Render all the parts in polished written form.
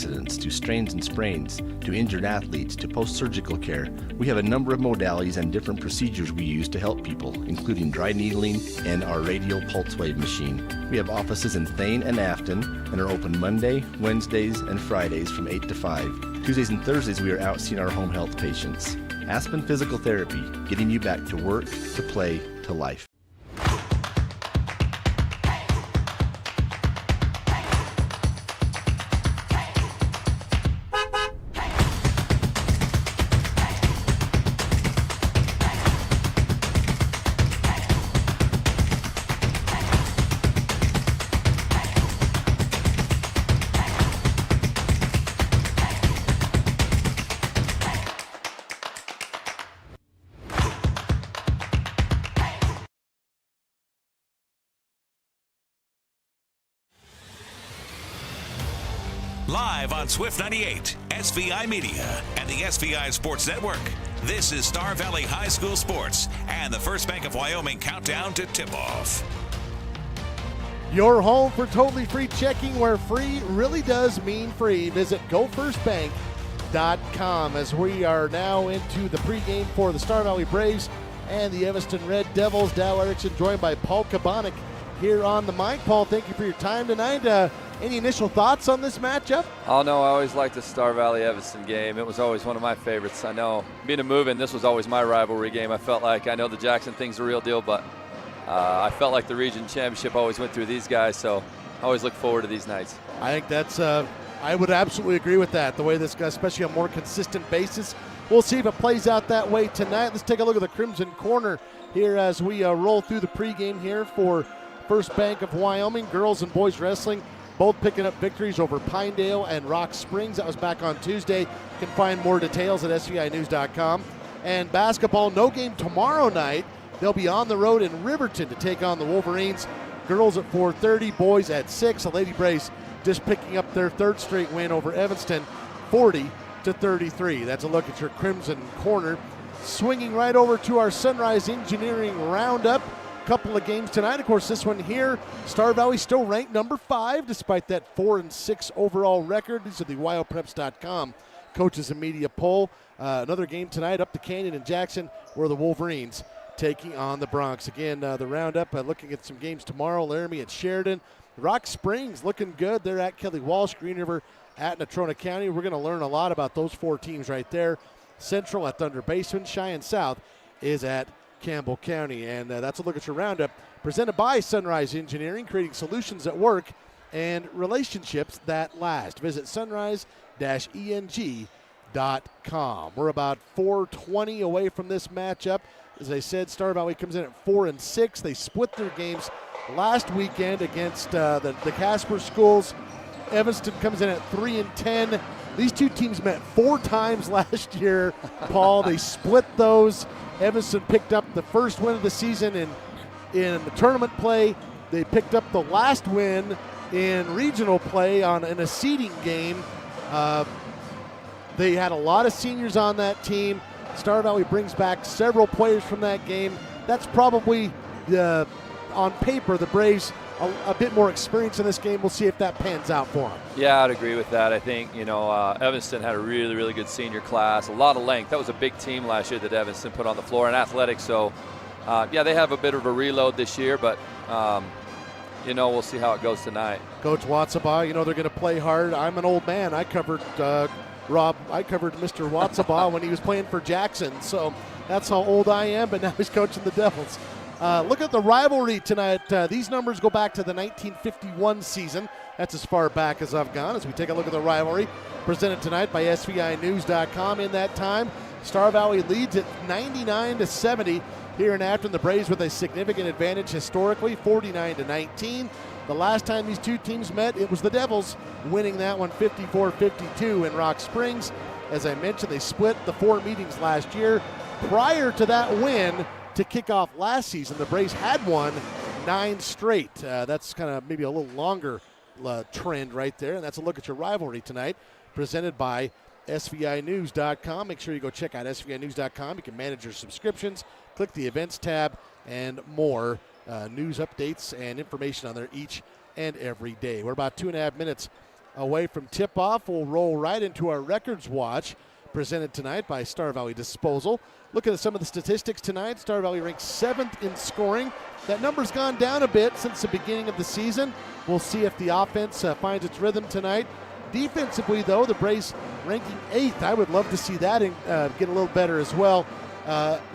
accidents to strains and sprains to injured athletes to post-surgical care, we have a number of modalities and different procedures we use to help people, including dry needling and our radial pulse wave machine. We have offices in Thane and Afton and are open Monday, Wednesdays, and Fridays from 8 to 5. Tuesdays and Thursdays we are out seeing our home health patients. Aspen Physical Therapy, getting you back to work, to play, to life. Live on Swift 98, SVI Media, and the SVI Sports Network. This is Star Valley High School Sports and the First Bank of Wyoming countdown to tip-off. Your home for totally free checking, where free really does mean free. Visit GoFirstBank.com as we are now into the pregame for the Star Valley Braves and the Evanston Red Devils. Dow Erickson joined by Paul Kabanik here on the mic. Paul, thank you for your time tonight. Any initial thoughts on this matchup? Oh, no, I always liked the Star Valley Evanston game. It was always one of my favorites. I know, being a move-in, this was always my rivalry game. I felt like, I know the Jackson thing's the real deal, but I felt like the region championship always went through these guys, so I always look forward to these nights. I think that's, I would absolutely agree with that, the way this guy, especially on a more consistent basis. We'll see if it plays out that way tonight. Let's take a look at the Crimson Corner here as we roll through the pregame here for First Bank of Wyoming. Girls and boys wrestling both picking up victories over Pinedale and Rock Springs. That was back on Tuesday. You can find more details at SVInews.com. And basketball, no game tomorrow night. They'll be on the road in Riverton to take on the Wolverines. Girls at 4:30, boys at 6. The Lady Braves just picking up their third straight win over Evanston, 40-33. That's a look at your Crimson Corner. Swinging right over to our Sunrise Engineering Roundup. Couple of games tonight. Of course, this one here, Star Valley still ranked number 5 despite that 4-6 overall record. These are the WyoPreps.com coaches and media poll. Another game tonight up to Canyon and Jackson, where the Wolverines taking on the Bronx. Again, the roundup, looking at some games tomorrow. Laramie at Sheridan. Rock Springs looking good. They're at Kelly Walsh. Green River at Natrona County. We're going to learn a lot about those 4 teams right there. Central at Thunder Basin. Cheyenne South is at Campbell County. And that's a look at your roundup presented by Sunrise Engineering, creating solutions that work and relationships that last. Visit sunrise-eng.com. We're about 4:20 away from this matchup. As I said, Star Valley comes in at 4-6. They split their games last weekend against the Casper schools. Evanston comes in at 3-10. These two teams met 4 times last year, Paul. They split those. Evanston picked up the first win of the season in the tournament play. They picked up the last win in regional play in a seeding game. They had a lot of seniors on that team. Star Valley brings back several players from that game. That's probably, on paper, the Braves a bit more experience in this game. We'll see if that pans out for them. Yeah, I'd agree with that. I think, Evanston had a really, really good senior class, a lot of length. That was a big team last year that Evanston put on the floor in athletics. So, they have a bit of a reload this year, but, we'll see how it goes tonight. Coach Watsabaugh, they're going to play hard. I'm an old man. I covered Mr. Watsabaugh when he was playing for Jackson. So that's how old I am, but now he's coaching the Devils. Look at the rivalry tonight. These numbers go back to the 1951 season. That's as far back as I've gone as we take a look at the rivalry presented tonight by SVInews.com. In that time, Star Valley leads at 99-70 here in Afton. The Braves with a significant advantage historically, 49-19. The last time these two teams met, it was the Devils winning that one 54-52 in Rock Springs. As I mentioned, they split the 4 meetings last year. Prior to that win, to kick off last season, the Braves had won 9 straight. That's kind of maybe a little longer trend right there, and that's a look at your rivalry tonight, presented by SVInews.com. Make sure you go check out SVInews.com. You can manage your subscriptions, click the events tab, and more news updates and information on there each and every day. We're about 2.5 minutes away from tip-off. We'll roll right into our Records Watch, presented tonight by Star Valley Disposal. Looking at some of the statistics tonight, Star Valley ranks 7th in scoring. That number's gone down a bit since the beginning of the season. We'll see if the offense finds its rhythm tonight. Defensively, though, the Braves ranking 8th. I would love to see that get a little better as well.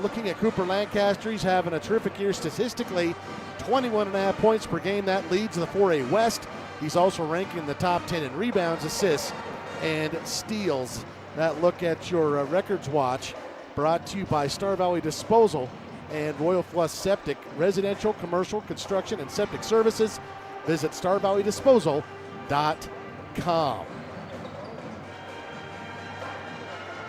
Looking at Cooper Lancaster, he's having a terrific year statistically. 21.5 points per game. That leads the 4A West. He's also ranking in the top 10 in rebounds, assists, and steals. That look at your Records Watch, brought to you by Star Valley Disposal and Royal Flush Septic, residential, commercial, construction, and septic services. Visit starvalleydisposal.com.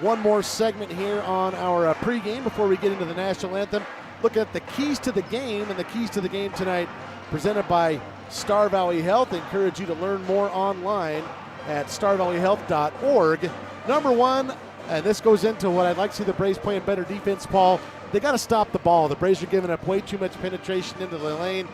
One more segment here on our pregame before we get into the national anthem. Look at the keys to the game, and the keys to the game tonight presented by Star Valley Health. I encourage you to learn more online at starvalleyhealth.org. Number one, and this goes into what I'd like to see the Braves playing better defense, Paul. They got to stop the ball. The Braves are giving up way too much penetration into the lane.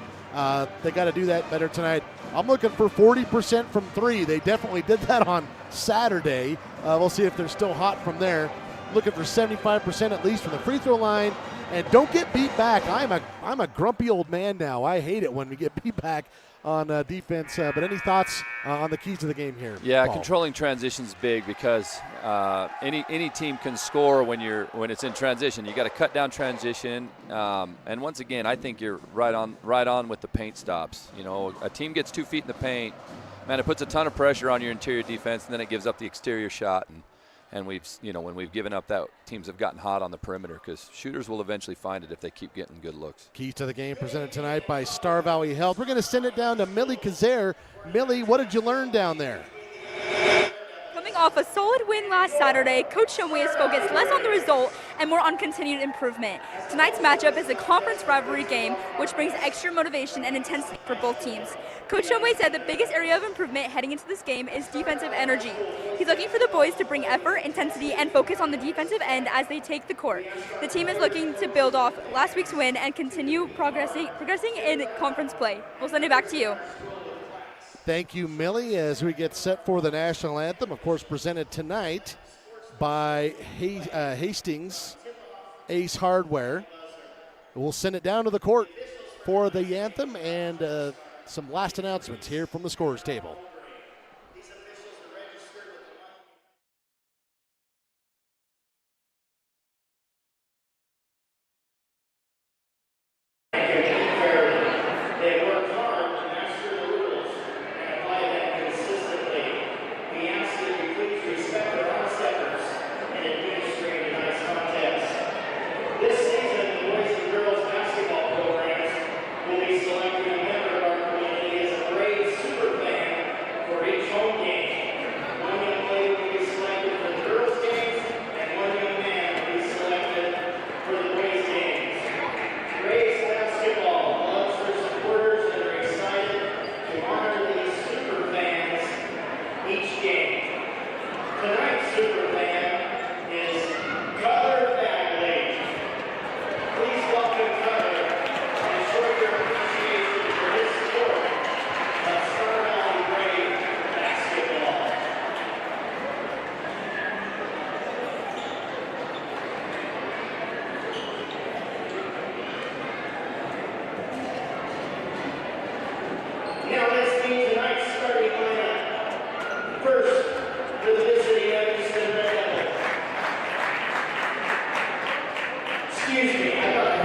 They got to do that better tonight. I'm looking for 40% from three. They definitely did that on Saturday. We'll see if they're still hot from there. Looking for 75% at least from the free throw line. And don't get beat back. I'm a grumpy old man now. I hate it when we get beat back on defense. But any thoughts on the keys to the game here? Yeah, Paul? Controlling transition is big because any team can score when it's in transition. You got to cut down transition. And once again, I think you're right on with the paint stops. You know, a team gets 2 feet in the paint, man, it puts a ton of pressure on your interior defense, and then it gives up the exterior shot. And we've, when we've given up that, teams have gotten hot on the perimeter because shooters will eventually find it if they keep getting good looks. Keys to the game presented tonight by Star Valley Health. We're going to send it down to Millie Kazare. Millie, what did you learn down there? Coming off a solid win last Saturday, Coach Shumway is focused less on the result and more on continued improvement. Tonight's matchup is a conference rivalry game, which brings extra motivation and intensity for both teams. Coach Shumway said the biggest area of improvement heading into this game is defensive energy. He's looking for the boys to bring effort, intensity, and focus on the defensive end as they take the court. The team is looking to build off last week's win and continue progressing in conference play. We'll send it back to you. Thank you, Millie, as we get set for the national anthem, of course, presented tonight by Hastings Ace Hardware. We'll send it down to the court for the anthem and some last announcements here from the scorers table.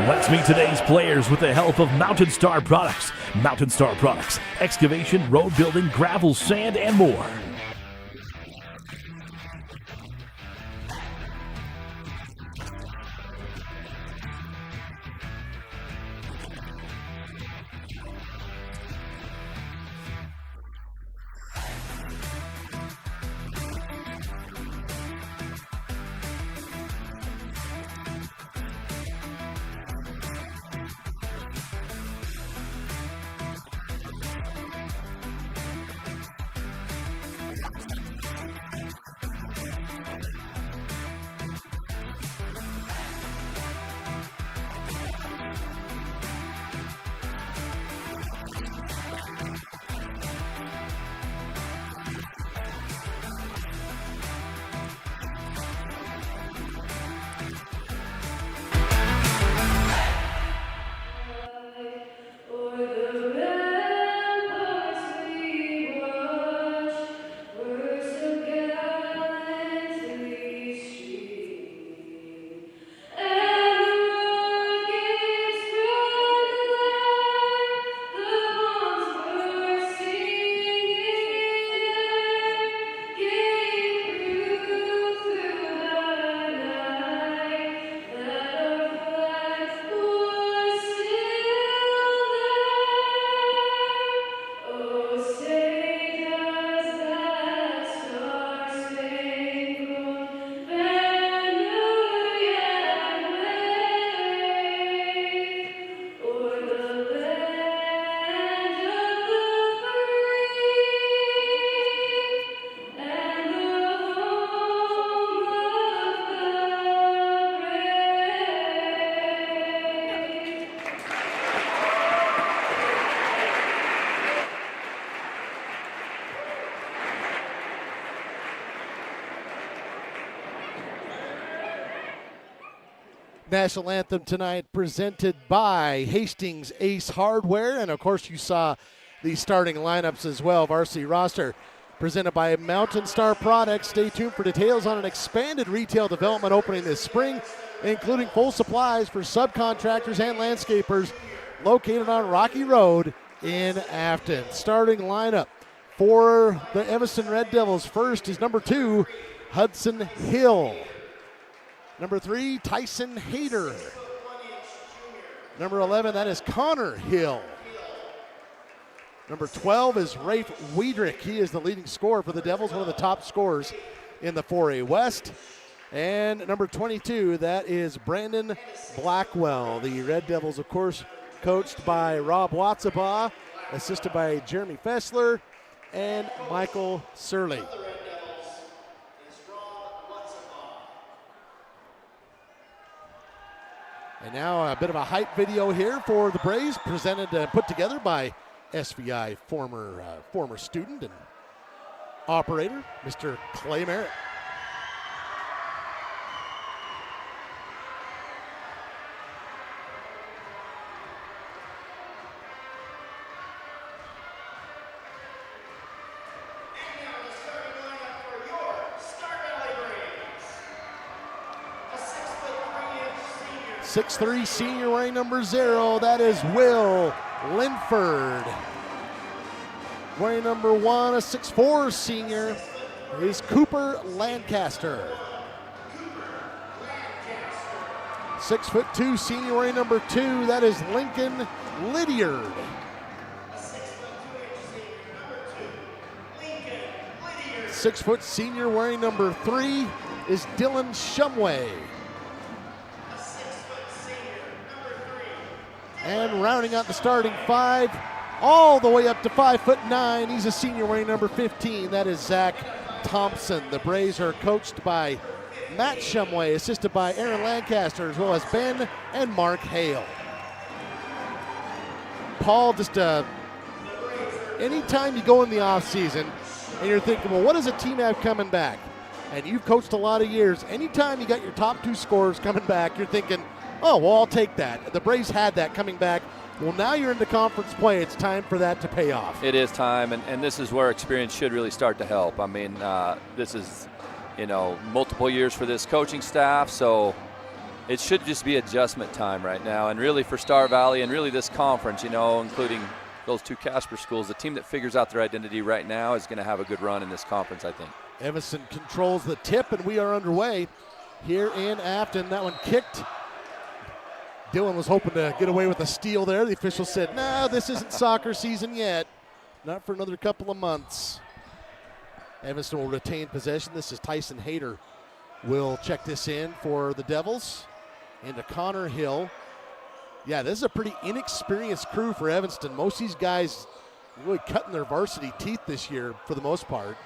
Let's meet today's players with the help of Mountain Star Products. Mountain Star Products, excavation, road building, gravel, sand, and more. National anthem tonight presented by Hastings Ace Hardware. And, of course, you saw the starting lineups as well, varsity roster presented by Mountain Star Products. Stay tuned for details on an expanded retail development opening this spring, including full supplies for subcontractors and landscapers, located on Rocky Road in Afton. Starting lineup for the Evanston Red Devils. First is number 2, Hudson Hill. Number 3, Tyson Hayter. Number 11, that is Connor Hill. Number 12 is Rafe Wiedrich. He is the leading scorer for the Devils, one of the top scorers in the 4A West. And number 22, that is Brandon Blackwell. The Red Devils, of course, coached by Rob Watsabaugh, assisted by Jeremy Fessler and Michael Surley. And now a bit of a hype video here for the Braves, presented and put together by SVI former student and operator, Mr. Clay Merritt. And now the starting lineup for your Star Valley Braves. A 6'3" senior. 6'3" senior wearing number 0, that is Will Linford. Wearing number 1, a 6'4" senior, is Cooper Lancaster. 6'2" senior wearing number 2, that is Lincoln Lydiard. 6' senior wearing number 3 is Dylan Shumway. And rounding out the starting 5, all the way up to 5'9", he's a senior wearing number 15. That is Zach Thompson. The Braves are coached by Matt Shumway, assisted by Aaron Lancaster, as well as Ben and Mark Hale. Paul, just anytime you go in the offseason and you're thinking, well, what does a team have coming back? And you've coached a lot of years. Anytime you got your top 2 scorers coming back, you're thinking, oh, well, I'll take that. The Braves had that coming back. Well, now you're into conference play. It's time for that to pay off. It is time, and this is where experience should really start to help. I mean, this is, multiple years for this coaching staff, so it should just be adjustment time right now. And really for Star Valley and really this conference, including those 2 Casper schools, the team that figures out their identity right now is going to have a good run in this conference, I think. Evanston controls the tip, and we are underway here in Afton. That one kicked. Dylan was hoping to get away with a steal there. The official said, no, this isn't soccer season yet. Not for another couple of months. Evanston will retain possession. This is Tyson Hayter. Will check this in for the Devils. Into Connor Hill. Yeah, this is a pretty inexperienced crew for Evanston. Most of these guys really cutting their varsity teeth this year for the most part.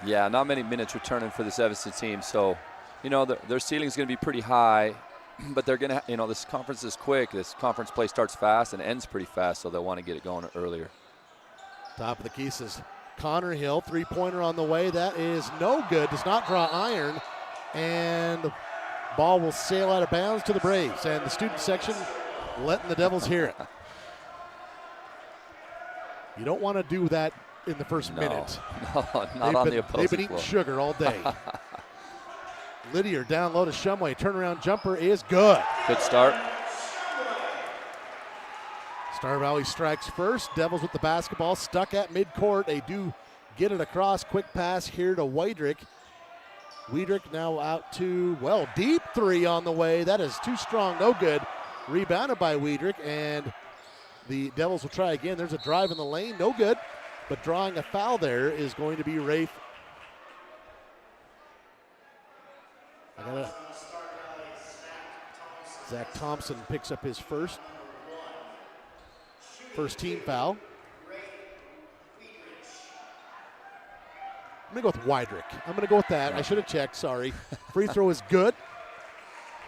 Yeah, not many minutes returning for this Evanston team. So, their ceiling is going to be pretty high. But they're going to, this conference is quick. This conference play starts fast and ends pretty fast, so they'll want to get it going earlier. Top of the key says Connor Hill, 3-pointer on the way. That is no good, does not draw iron. And the ball will sail out of bounds to the Braves. And the student section letting the Devils hear it. You don't want to do that in the first minute. No, not on the opposing They've been eating sugar all day. Lydiard down low to Shumway. Turnaround jumper is good. Good start. Star Valley strikes first. Devils with the basketball stuck at midcourt. They do get it across. Quick pass here to Wiedrich. Wiedrich now out to, deep 3 on the way. That is too strong, no good. Rebounded by Wiedrich, and the Devils will try again. There's a drive in the lane, no good. But drawing a foul there is going to be Rafe. Zach Thompson picks up his first team foul. I'm going to go with Wiedrich. I'm going to go with that. I should have checked, sorry. Free throw is good.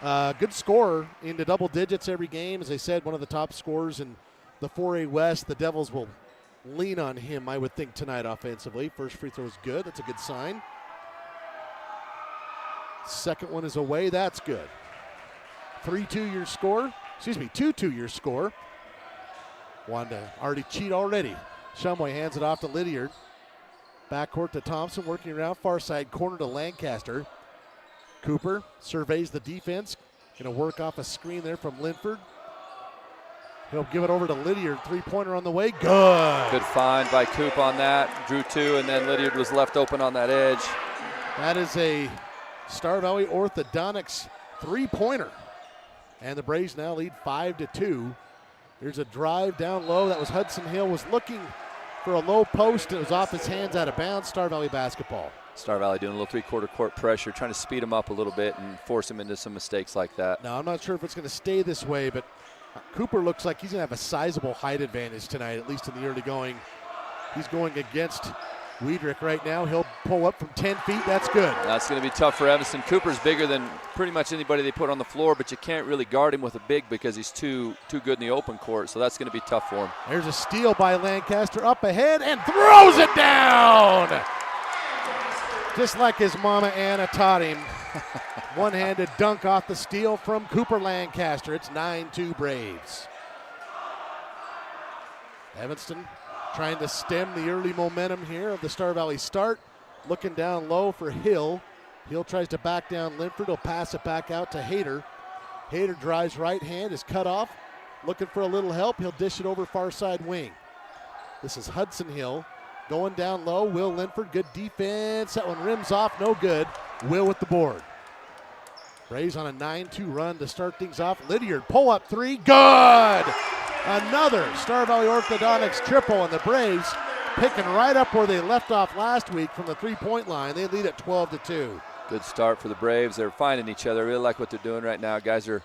Good scorer into double digits every game. As I said, one of the top scorers in the 4A West. The Devils will lean on him, I would think, tonight offensively. First free throw is good. That's a good sign. Second one is away. That's good. 3-2 your score. Excuse me, 2-2 your score. Wanted to already cheat already. Shumway hands it off to Lydiard. Backcourt to Thompson, working around far side corner to Lancaster. Cooper surveys the defense. Going to work off a screen there from Linford. He'll give it over to Lydiard. Three-pointer on the way. Good. Good find by Coop on that. Drew two, and then Lydiard was left open on that edge. That is a Star Valley Orthodontics three-pointer. And the Braves now lead 5-2. There's a drive down low. That was Hudson Hill was looking for a low post. It was off his hands, out of bounds. Star Valley basketball. Star Valley doing a little three-quarter court pressure, trying to speed him up a little bit and force him into some mistakes like that. Now, I'm not sure if it's going to stay this way, but Cooper looks like he's going to have a sizable height advantage tonight, at least in the early going. He's going against Wiedrich right now. He'll pull up from 10 feet. That's good. That's going to be tough for Evanston. Cooper's bigger than pretty much anybody they put on the floor, but you can't really guard him with a big because he's too good in the open court, so that's going to be tough for him. There's a steal by Lancaster up ahead and throws it down! Just like his mama Anna taught him. One-handed dunk off the steal from Cooper Lancaster. It's 9-2 Braves. Evanston trying to stem the early momentum here of the Star Valley start. Looking down low for Hill. Hill tries to back down Linford. He'll pass it back out to Hayter. Hayter drives right hand, is cut off. Looking for a little help. He'll dish it over far side wing. This is Hudson Hill. Going down low, Will Linford, good defense. That one rims off, no good. Will with the board. Braves on a 9-2 run to start things off. Lydiard, pull up three, good! Another Star Valley Orthodontics triple, and the Braves picking right up where they left off last week from the three-point line. They lead at 12-2. Good start for the Braves. They're finding each other. I really like what they're doing right now. Guys are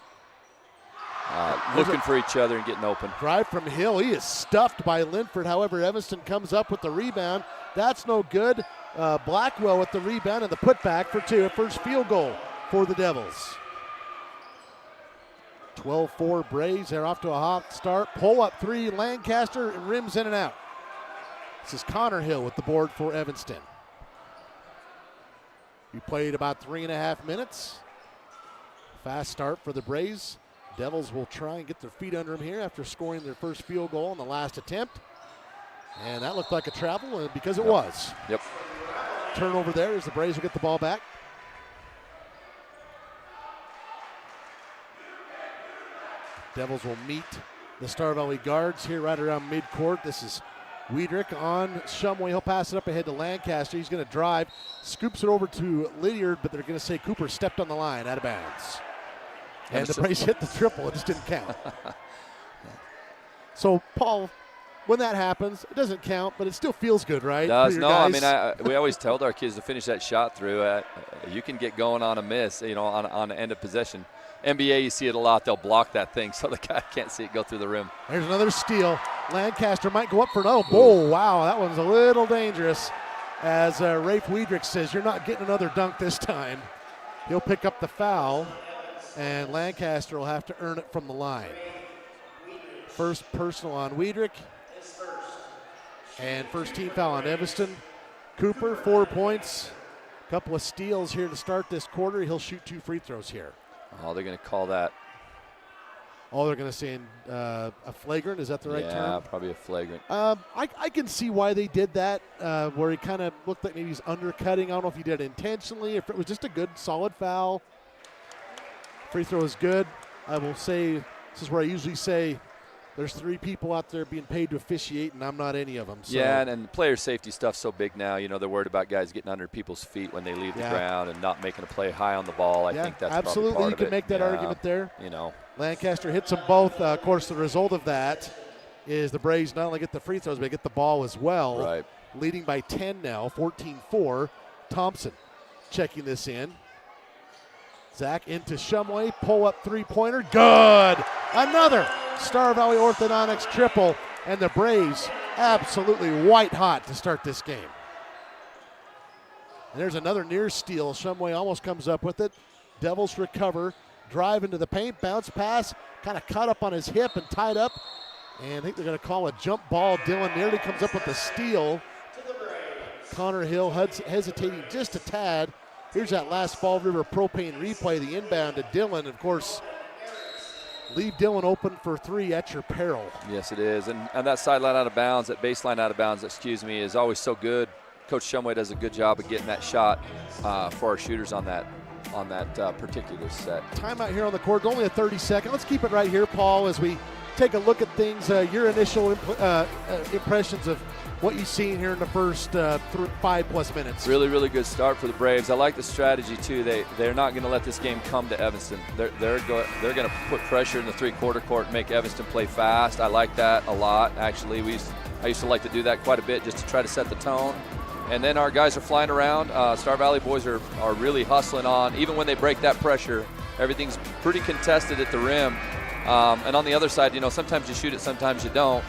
looking for each other and getting open. Drive from Hill. He is stuffed by Linford. However, Evanston comes up with the rebound. That's no good. Blackwell with the rebound and the putback for two. First field goal for the Devils. 12-4 Braves. They're off to a hot start. Pull up three. Lancaster rims in and out. This is Connor Hill with the board for Evanston. He played about 3.5 minutes. Fast start for the Braves. Devils will try and get their feet under them here after scoring their first field goal in the last attempt. And that looked like a travel because it was. Yep. Turnover there as the Braves will get the ball back. Devils will meet the Star Valley guards here right around midcourt. This is Wiedrich on Shumway. He'll pass it up ahead to Lancaster. He's going to drive, scoops it over to Lydiard, but they're going to say Cooper stepped on the line, out of bounds. And the Braves hit the triple. It just didn't count. So, Paul, when that happens, it doesn't count, but it still feels good, right? It does. No, guys? I mean, we always told our kids to finish that shot through. You can get going on a miss, on the end of possession. NBA, you see it a lot. They'll block that thing so the guy can't see it go through the rim. There's another steal. Lancaster might go up for another. Oh, wow, that one's a little dangerous. As Rafe Wiedrich says, you're not getting another dunk this time. He'll pick up the foul, and Lancaster will have to earn it from the line. First personal on Wiedrich. And first team foul on Evanston. Cooper, 4 points. Couple of steals here to start this quarter. He'll shoot 2 free throws here. Oh, they're going to call that. Oh, they're going to say a flagrant. Is that the right term? Yeah, probably a flagrant. I can see why they did that, where he kind of looked like maybe he's undercutting. I don't know if he did it intentionally, if it was just a good, solid foul. Free throw is good. I will say, this is where I usually say, there's 3 people out there being paid to officiate, and I'm not any of them. So. Yeah, and player safety stuff's so big now. They're worried about guys getting under people's feet when they leave the ground and not making a play high on the ball. I think that's absolutely. Probably part you can of make that argument there. Lancaster hits them both. Of course, the result of that is the Braves not only get the free throws, but they get the ball as well. Right. Leading by 10 now, 14-4. Thompson checking this in. Zach into Shumway, pull up three-pointer, good! Another Star Valley Orthodontics triple, and the Braves absolutely white hot to start this game. And there's another near steal. Shumway almost comes up with it. Devils recover, drive into the paint, bounce pass, kind of caught up on his hip and tied up. And I think they're going to call a jump ball. Dylan nearly comes up with the steal. Connor Hill hesitating just a tad. Here's that last Fall River propane replay, the inbound to Dylan. Of course, leave Dylan open for three at your peril. Yes, it is. And that sideline out of bounds, that baseline out of bounds, excuse me, is always so good. Coach Shumway does a good job of getting that shot for our shooters on that particular set. Timeout here on the court, only a 30-second. Let's keep it right here, Paul, as we take a look at things. Your initial impressions of what you've seen here in the first 5+ minutes. Really, really good start for the Braves. I like the strategy too. They're not going to let this game come to Evanston. They're going to put pressure in the three-quarter court and make Evanston play fast. I like that a lot. Actually, I used to like to do that quite a bit just to try to set the tone. And then our guys are flying around. Star Valley boys are really hustling on. Even when they break that pressure, everything's pretty contested at the rim. And on the other side, sometimes you shoot it, sometimes you don't.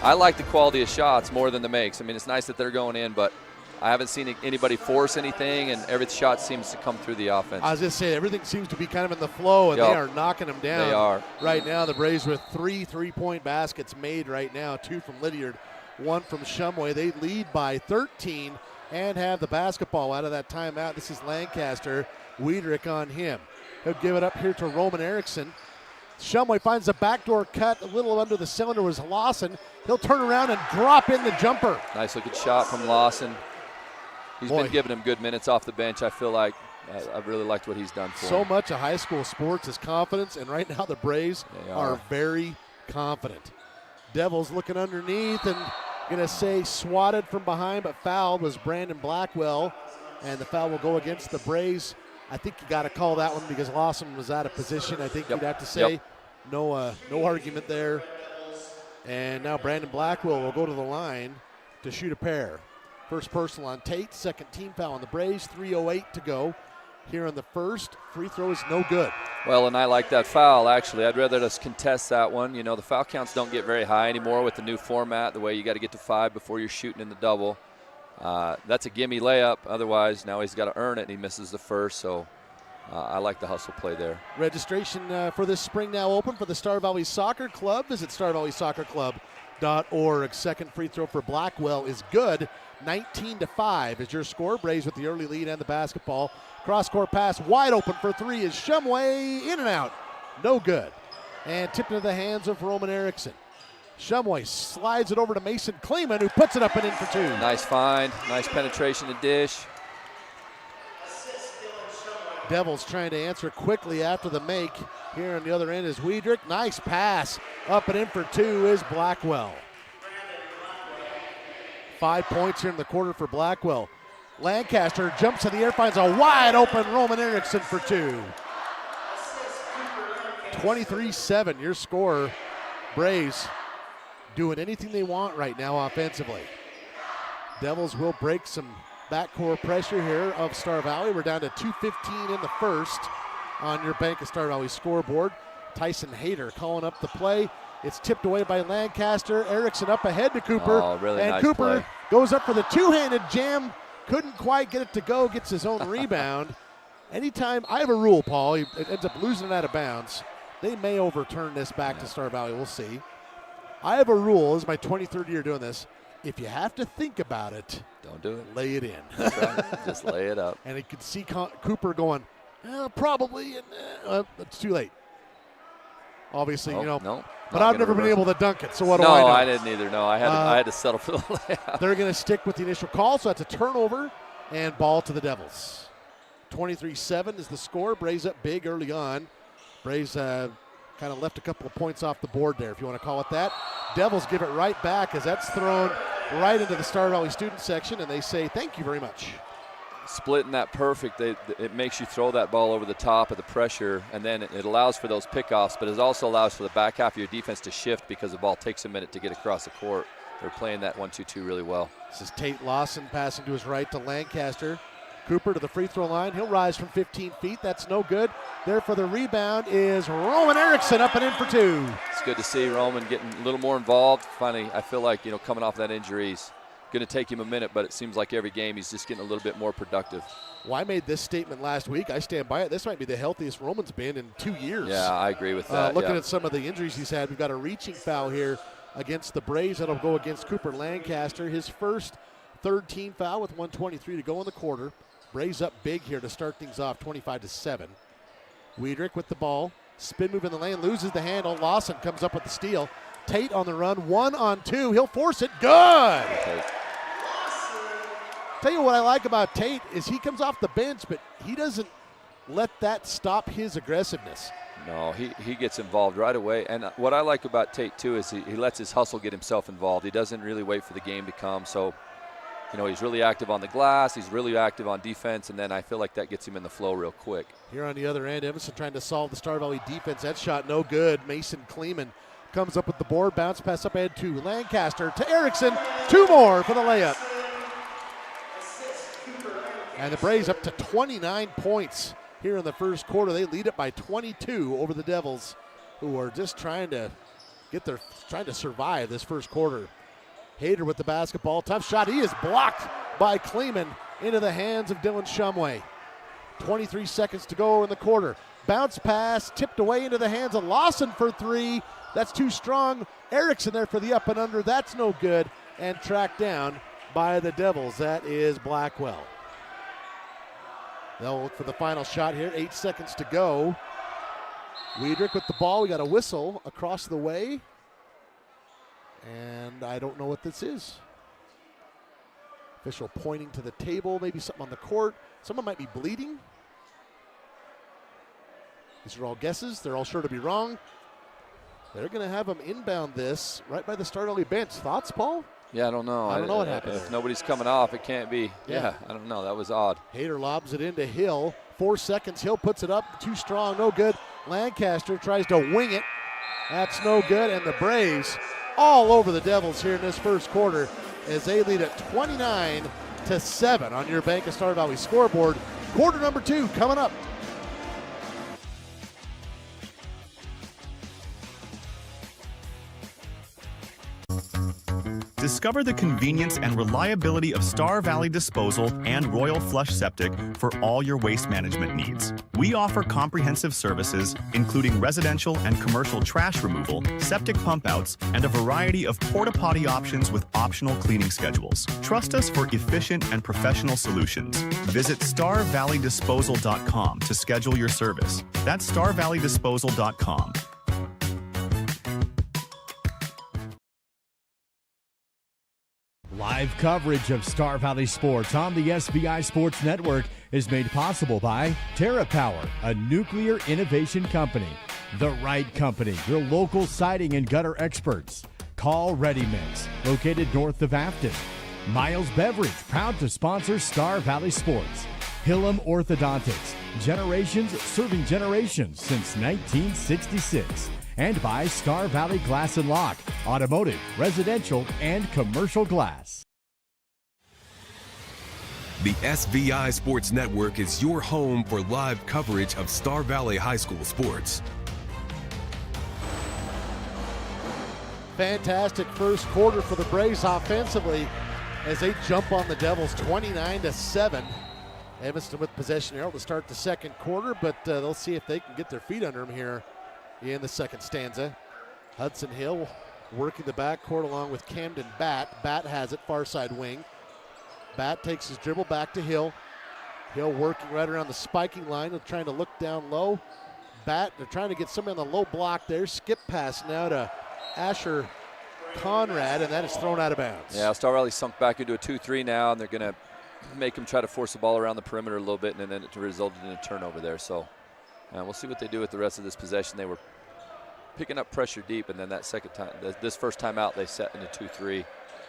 I like the quality of shots more than the makes. I mean, it's nice that they're going in, but I haven't seen anybody force anything, and every shot seems to come through the offense. I was just saying, everything seems to be kind of in the flow, and they are knocking them down. They are. Right now, the Braves with 3 3-point baskets made right now, 2 from Lydiard, 1 from Shumway. They lead by 13 and have the basketball out of that timeout. This is Lancaster. Wiedrich on him. He'll give it up here to Roman Erickson. Shumway finds a backdoor cut a little under the cylinder was Lawson. He'll turn around and drop in the jumper. Nice looking shot from Lawson. He's been giving him good minutes off the bench. I feel like I've really liked what he's done for him. So much of high school sports is confidence, and right now the Braves are very confident. Devils looking underneath and going to say swatted from behind, but fouled was Brandon Blackwell, and the foul will go against the Braves. I think you got to call that one because Lawson was out of position. I think you'd have to say no argument there. And now Brandon Blackwell will go to the line to shoot a pair. First personal on Tate, second team foul on the Braves, 3:08 to go here in the first. Free throw is no good. Well, and I like that foul, actually. I'd rather just contest that one. The foul counts don't get very high anymore with the new format, the way you got to get to 5 before you're shooting in the double. That's a gimme layup. Otherwise, now he's got to earn it, and he misses the first. So I like the hustle play there. Registration for this spring now open for the Star Valley Soccer Club. Visit starvalleysoccerclub.org. Second free throw for Blackwell is good. 19-5 is your score. Braves with the early lead and the basketball. Cross-court pass wide open for 3 is Shumway. In and out. No good. And tipped into the hands of Roman Erickson. Shumway slides it over to Mason Kleeman, who puts it up and in for 2. Nice find. Nice penetration to dish. Devils trying to answer quickly after the make. Here on the other end is Wiedrich. Nice pass. Up and in for 2 is Blackwell. 5 points here in the quarter for Blackwell. Lancaster jumps in the air, finds a wide open Roman Erickson for 2. 23-7, your score. Braves doing anything they want right now offensively. Devils will break some backcourt pressure here of Star Valley. We're down to 2:15 in the first on your Bank of Star Valley scoreboard. Tyson Hayter calling up the play. It's tipped away by Lancaster. Erickson up ahead to Cooper. Oh, really and nice Cooper play. goes up for the two-handed jam. Couldn't quite get it to go. Gets his own rebound. Anytime, I have a rule, Paul. He ends up losing it out of bounds. They may overturn this back to Star Valley. We'll see. I have a rule. This is my 23rd year doing this. If you have to think about it, don't do it. Lay it in. That's right. Just lay it up. And he could see Cooper going, probably. It's too late. Obviously, No. But I've never been able to dunk it, so what do I know? No, I didn't either. No, I had to settle for the layup. They're going to stick with the initial call, so that's a turnover and ball to the Devils. 23-7 is the score. Braves up big early on. Braves kind of left a couple of points off the board there, if you want to call it that. Devils give it right back as that's thrown right into the Star Valley student section, and they say thank you very much. Splitting that perfect, it makes you throw that ball over the top of the pressure, and then it allows for those pickoffs, but it also allows for the back half of your defense to shift because the ball takes a minute to get across the court. They're playing that 1-2-2 really well. This is Tate Lawson passing to his right to Lancaster. Cooper to the free throw line. He'll rise from 15 feet. That's no good. There for the rebound is Roman Erickson up and in for 2. It's good to see Roman getting a little more involved. Finally, I feel like, coming off that injury, he's going to take him a minute, but it seems like every game he's just getting a little bit more productive. Well, I made this statement last week. I stand by it. This might be the healthiest Roman's been in 2 years. Yeah, I agree with that. Looking at some of the injuries he's had, we've got a reaching foul here against the Braves. That'll go against Cooper Lancaster. His first third-team foul with 1:23 to go in the quarter. Braves up big here to start things off, 25-7. Wiedrich with the ball. Spin move in the lane, loses the handle. Lawson comes up with the steal. Tate on the run, 1-on-2. He'll force it. Good. Tell you what I like about Tate is he comes off the bench, but he doesn't let that stop his aggressiveness. No, he gets involved right away. And what I like about Tate, too, is he lets his hustle get himself involved. He doesn't really wait for the game to come. So, you know, he's really active on the glass. He's really active on defense. And then I feel like that gets him in the flow real quick. Here on the other end, Evanston trying to solve the Star Valley defense. That shot no good. Mason Kleeman comes up with the board. Bounce pass up ahead to Lancaster. To Erickson. 2 more for the layup. And the Braves up to 29 points here in the first quarter. They lead it by 22 over the Devils, who are just trying to survive this first quarter. Hayter with the basketball. Tough shot. He is blocked by Kleeman into the hands of Dylan Shumway. 23 seconds to go in the quarter. Bounce pass tipped away into the hands of Lawson for 3. That's too strong. Erickson there for the up and under. That's no good. And tracked down by the Devils. That is Blackwell. They'll look for the final shot here. 8 seconds to go. Wiedrich with the ball. We got a whistle across the way. And I don't know what this is. Official pointing to the table. Maybe something on the court. Someone might be bleeding. These are all guesses. They're all sure to be wrong. They're going to have them inbound this right by the Star Valley bench. Thoughts, Paul? Yeah, I don't know. I don't know what happened. If nobody's coming off, it can't be. Yeah, I don't know. That was odd. Hayter lobs it into Hill. 4 seconds. Hill puts it up. Too strong. No good. Lancaster tries to wing it. That's no good. And the Braves all over the Devils here in this first quarter as they lead at 29-7 on your Bank of Star Valley scoreboard. Quarter number 2 coming up. Discover the convenience and reliability of Star Valley Disposal and Royal Flush Septic for all your waste management needs. We offer comprehensive services, including residential and commercial trash removal, septic pump outs, and a variety of porta-potty options with optional cleaning schedules. Trust us for efficient and professional solutions. Visit StarValleyDisposal.com to schedule your service. That's StarValleyDisposal.com. Live coverage of Star Valley Sports on the SVI Sports Network is made possible by TerraPower, a nuclear innovation company. The Right Company, your local siding and gutter experts. Call Ready Mix, located north of Afton. Miles Beverage, proud to sponsor Star Valley Sports. Hillam Orthodontics, generations serving generations since 1966. And by Star Valley Glass and Lock, automotive, residential, and commercial glass. The SVI Sports Network is your home for live coverage of Star Valley High School sports. Fantastic first quarter for the Braves offensively as they jump on the Devils 29-7. Evanston with possession here to start the second quarter, but they'll see if they can get their feet under them here in the second stanza. Hudson Hill working the backcourt along with Camden Batt. Batt has it, far side wing. Batt takes his dribble back to Hill. Hill working right around the spiking line. They're trying to look down low. Batt, they're trying to get somebody on the low block there. Skip pass now to Asher Conrad, and that is thrown out of bounds. Yeah, Star Valley sunk back into a 2-3 now, and they're going to make him try to force the ball around the perimeter a little bit, and then it resulted in a turnover there. So we'll see what they do with the rest of this possession. They were picking up pressure deep, and then that second time, this first time out, they set into 2-3.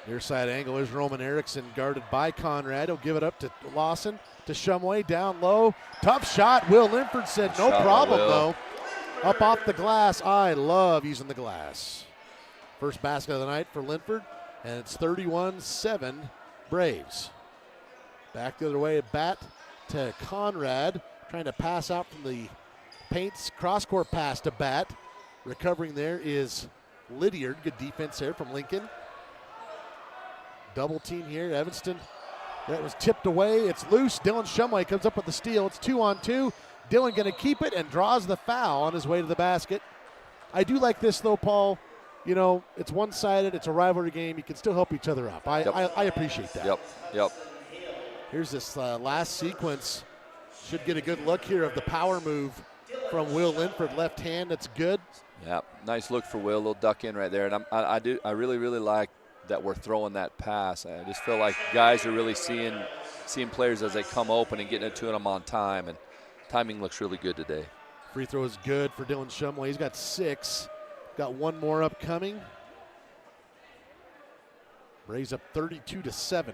Near side angle is Roman Erickson, guarded by Conrad. He'll give it up to Lawson, to Shumway, down low. Tough shot. Will Linford said no problem, though. Up off the glass. I love using the glass. First basket of the night for Linford, and it's 31-7 Braves. Back the other way, Batt to Conrad, trying to pass out from the paints. Cross-court pass to Batt. Recovering there is Lydiard. Good defense there from Lincoln. Double team here, Evanston. That was tipped away. It's loose. Dylan Shumway comes up with the steal. It's 2-on-2. Dylan going to keep it and draws the foul on his way to the basket. I do like this, though, Paul. You know, it's one-sided. It's a rivalry game. You can still help each other up. I appreciate that. Yep. Here's this last sequence. Should get a good look here of the power move from Will Linford, left hand, that's good. Yeah, nice look for Will, little duck in right there. And I really like that we're throwing that pass. I just feel like guys are really seeing players as they come open and getting it to them on time, and timing looks really good today. Free throw is good for Dylan Shumway. He's got 6. Got one more upcoming. Raise up 32-7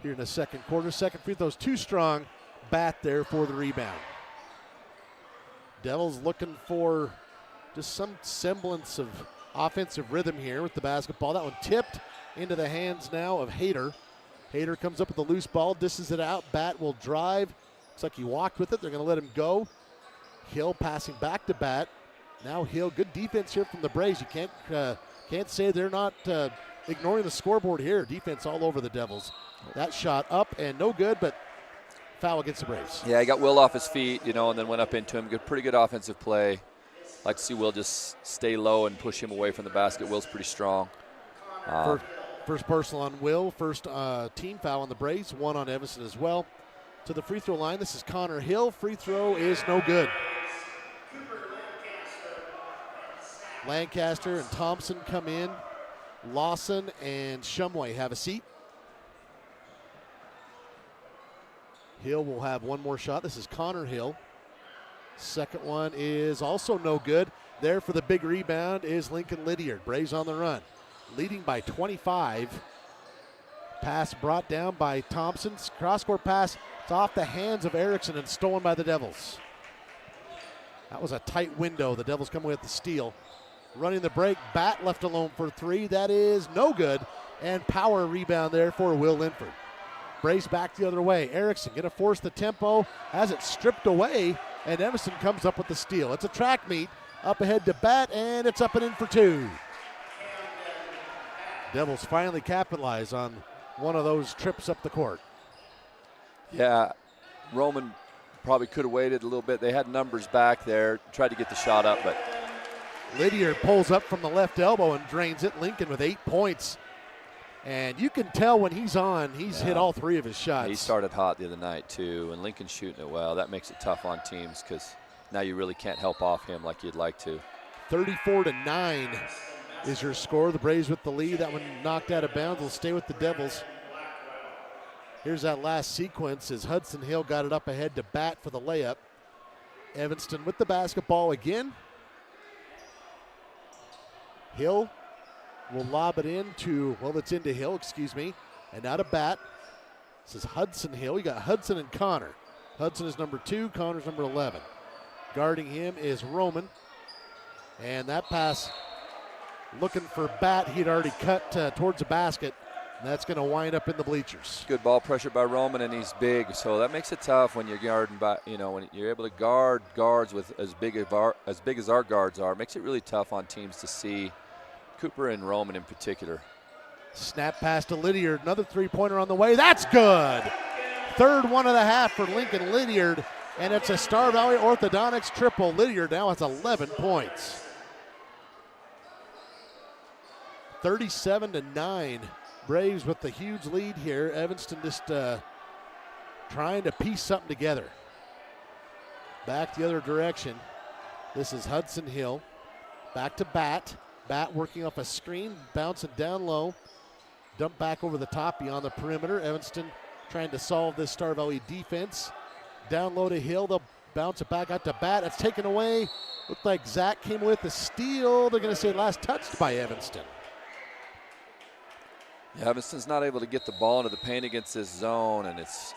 here in the second quarter. Second free throw's too strong. Bat there for the rebound. Devils looking for just some semblance of offensive rhythm here with the basketball. That one tipped into the hands now of Hayter. Hayter comes up with the loose ball, dishes it out. Bat will drive. Looks like he walked with it. They're going to let him go. Hill passing back to Bat. Now Hill, good defense here from the Braves. You can't say they're not ignoring the scoreboard here. Defense all over the Devils. That shot up and no good, but foul against the Braves. Yeah, he got Will off his feet, and then went up into him. Pretty good offensive play. Like to see Will just stay low and push him away from the basket. Will's pretty strong. First personal on Will. First team foul on the Braves. One on Evanston as well. To the free throw line, this is Connor Hill. Free throw is no good. Lancaster and Thompson come in. Lawson and Shumway have a seat. Hill will have one more shot. This is Connor Hill. Second one is also no good. There for the big rebound is Lincoln Lydiard. Braves on the run. Leading by 25. Pass brought down by Thompson. Cross-court pass. It's off the hands of Erickson and stolen by the Devils. That was a tight window. The Devils come away with the steal. Running the break. Bat left alone for 3. That is no good. And power rebound there for Will Linford. Braves back the other way. Erickson going to force the tempo. Has it stripped away. And Evanston comes up with the steal. It's a track meet. Up ahead to Bat. And it's up and in for 2. Devils finally capitalize on one of those trips up the court. Yeah, Roman probably could have waited a little bit. They had numbers back there, tried to get the shot up, but Lydiard pulls up from the left elbow and drains it. Lincoln with 8 points. And you can tell when he's on, he's hit all 3 of his shots. He started hot the other night too, and Lincoln's shooting it well. That makes it tough on teams because now you really can't help off him like you'd like to. 34-9 is your score. The Braves with the lead. That one knocked out of bounds. Will stay with the Devils. Here's that last sequence as Hudson Hill got it up ahead to Bat for the layup. Evanston with the basketball again. Hill will lob it into, it's into Hill, and now to Bat. This is Hudson Hill. You got Hudson and Connor. Hudson is number 2, Connor's number 11. Guarding him is Roman. And that pass looking for Bat. He'd already cut towards the basket. And that's going to wind up in the bleachers. Good ball pressure by Roman, and he's big, so that makes it tough when you're guarding by, when you're able to guard guards with as big as our guards are. It makes it really tough on teams to see Cooper and Roman in particular. Snap pass to Lydiard. Another three-pointer on the way. That's good. Third one of the half for Lincoln Lydiard, and it's a Star Valley Orthodontics triple. Lydiard now has 11 points. 37-9. Braves with the huge lead here. Evanston just trying to piece something together. Back the other direction. This is Hudson Hill. Back to Bat. Bat working off a screen, bouncing down low. Dump back over the top beyond the perimeter. Evanston trying to solve this Star Valley defense. Down low to Hill. They'll bounce it back out to Bat. That's taken away. Looked like Zach came with the steal. They're going to say last touched by Evanston. Yeah, Evanston's not able to get the ball into the paint against this zone, and it's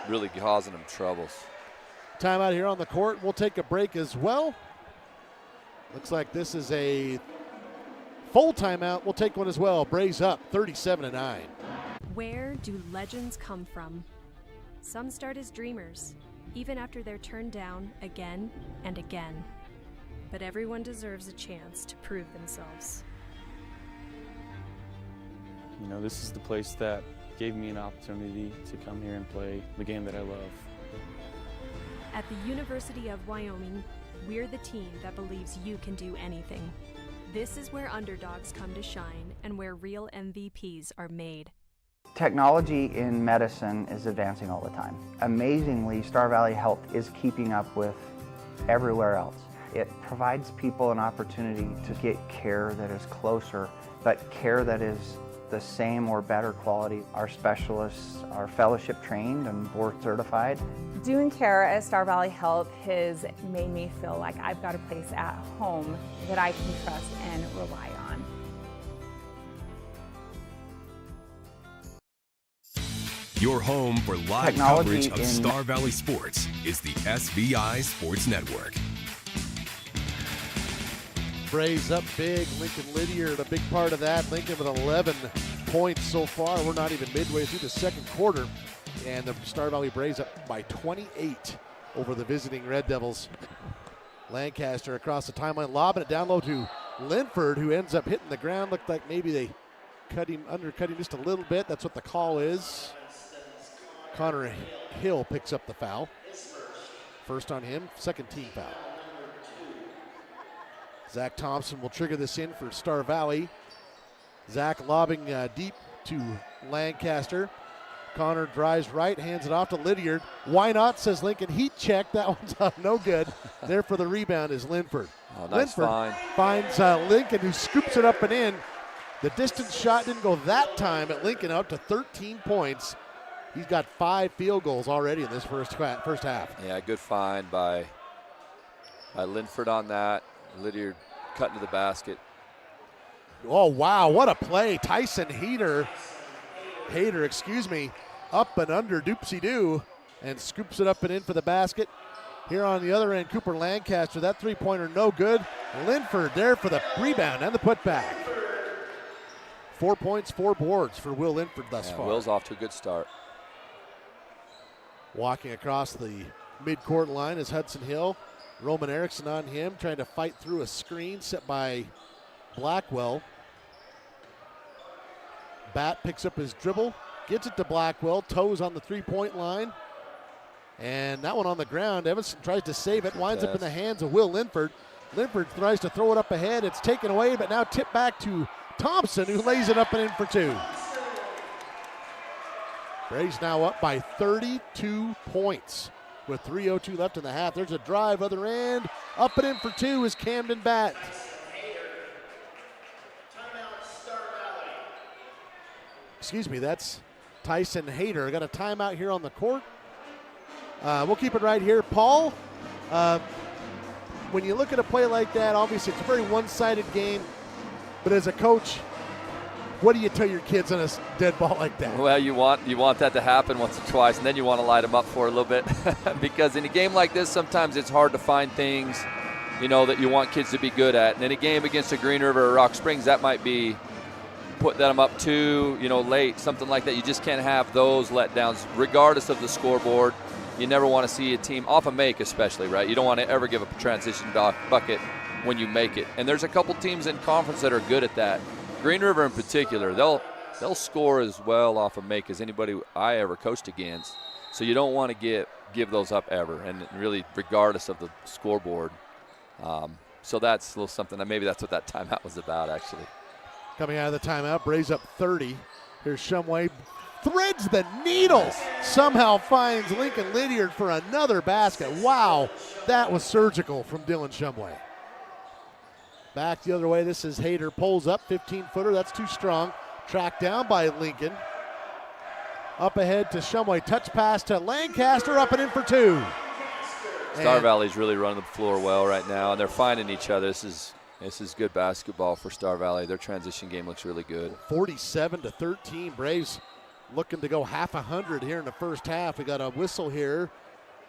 really causing them troubles. Timeout here on the court. We'll take a break as well. Looks like this is a full timeout. We'll take one as well. Braves up 37-9. Where do legends come from? Some start as dreamers, even after they're turned down again and again. But everyone deserves a chance to prove themselves. This is the place that gave me an opportunity to come here and play the game that I love. At the University of Wyoming, we're the team that believes you can do anything. This is where underdogs come to shine and where real MVPs are made. Technology in medicine is advancing all the time. Amazingly, Star Valley Health is keeping up with everywhere else. It provides people an opportunity to get care that is closer, but care that is the same or better quality. Our specialists are fellowship trained and board certified. Doing care at Star Valley Health has made me feel like I've got a place at home that I can trust and rely on. Your home for live Technology coverage of Star Valley sports is the SVI Sports Network. Braves up big. Lincoln Lydiard, a big part of that. Lincoln with 11 points so far. We're not even midway through the second quarter. And the Star Valley Braves up by 28 over the visiting Red Devils. Lancaster across the timeline, lobbing it down low to Linford, who ends up hitting the ground. Looked like maybe they undercut him just a little bit. That's what the call is. Connor Hill picks up the foul. First on him, second team foul. Zach Thompson will trigger this in for Star Valley. Zach lobbing deep to Lancaster. Connor drives right, hands it off to Lydiard. Why not, says Lincoln. Heat check, that one's no good. There for the rebound is Linford. Oh, nice Linford find. finds Lincoln, who scoops it up and in. The distance shot didn't go that time at Lincoln, up to 13 points. He's got 5 field goals already in this first half. Yeah, good find by Linford on that. Lydiard cut into the basket. Oh, wow, what a play. Tyson Hayter, up and under doopsie-doo, and scoops it up and in for the basket. Here on the other end, Cooper Lancaster, that three-pointer no good. Linford there for the rebound and the putback. 4 points, 4 boards for Will Linford thus far. Will's off to a good start. Walking across the midcourt line is Hudson Hill. Roman Erickson on him, trying to fight through a screen set by Blackwell. Bat picks up his dribble, gets it to Blackwell, toes on the three-point line. And that one on the ground. Evanston tries to save it, winds up in the hands of Will Linford. Linford tries to throw it up ahead. It's taken away, but now tipped back to Thompson, who lays it up and in for 2. Braves now up by 32 points with 3:02 left in the half. There's a drive, other end. Up and in for 2 is Camden Bat. Excuse me, that's Tyson Hayter. Got a timeout here on the court. We'll keep it right here. Paul, when you look at a play like that, obviously it's a very one-sided game, but as a coach, what do you tell your kids on a dead ball like that? Well, you want that to happen once or twice, and then you want to light them up for a little bit. Because in a game like this, sometimes it's hard to find things, that you want kids to be good at. And in a game against a Green River or Rock Springs, that might be put them up too, late, something like that. You just can't have those letdowns, regardless of the scoreboard. You never want to see a team off a make, especially, right? You don't want to ever give up a transition bucket when you make it. And there's a couple teams in conference that are good at that. Green River in particular, they'll score as well off a make as anybody I ever coached against. So you don't want to give those up ever, and really regardless of the scoreboard. So that's a little something. Maybe that's what that timeout was about, actually. Coming out of the timeout, Braves up 30. Here's Shumway, threads the needle. Somehow finds Lincoln Lydiard for another basket. Wow, that was surgical from Dylan Shumway. Back the other way, this is Hayter, pulls up, 15-footer, that's too strong. Tracked down by Lincoln. Up ahead to Shumway, touch pass to Lancaster, up and in for 2. Star Valley's really running the floor well right now, and they're finding each other. This is good basketball for Star Valley. Their transition game looks really good. 47-13, Braves looking to go half 100 here in the first half. We got a whistle here.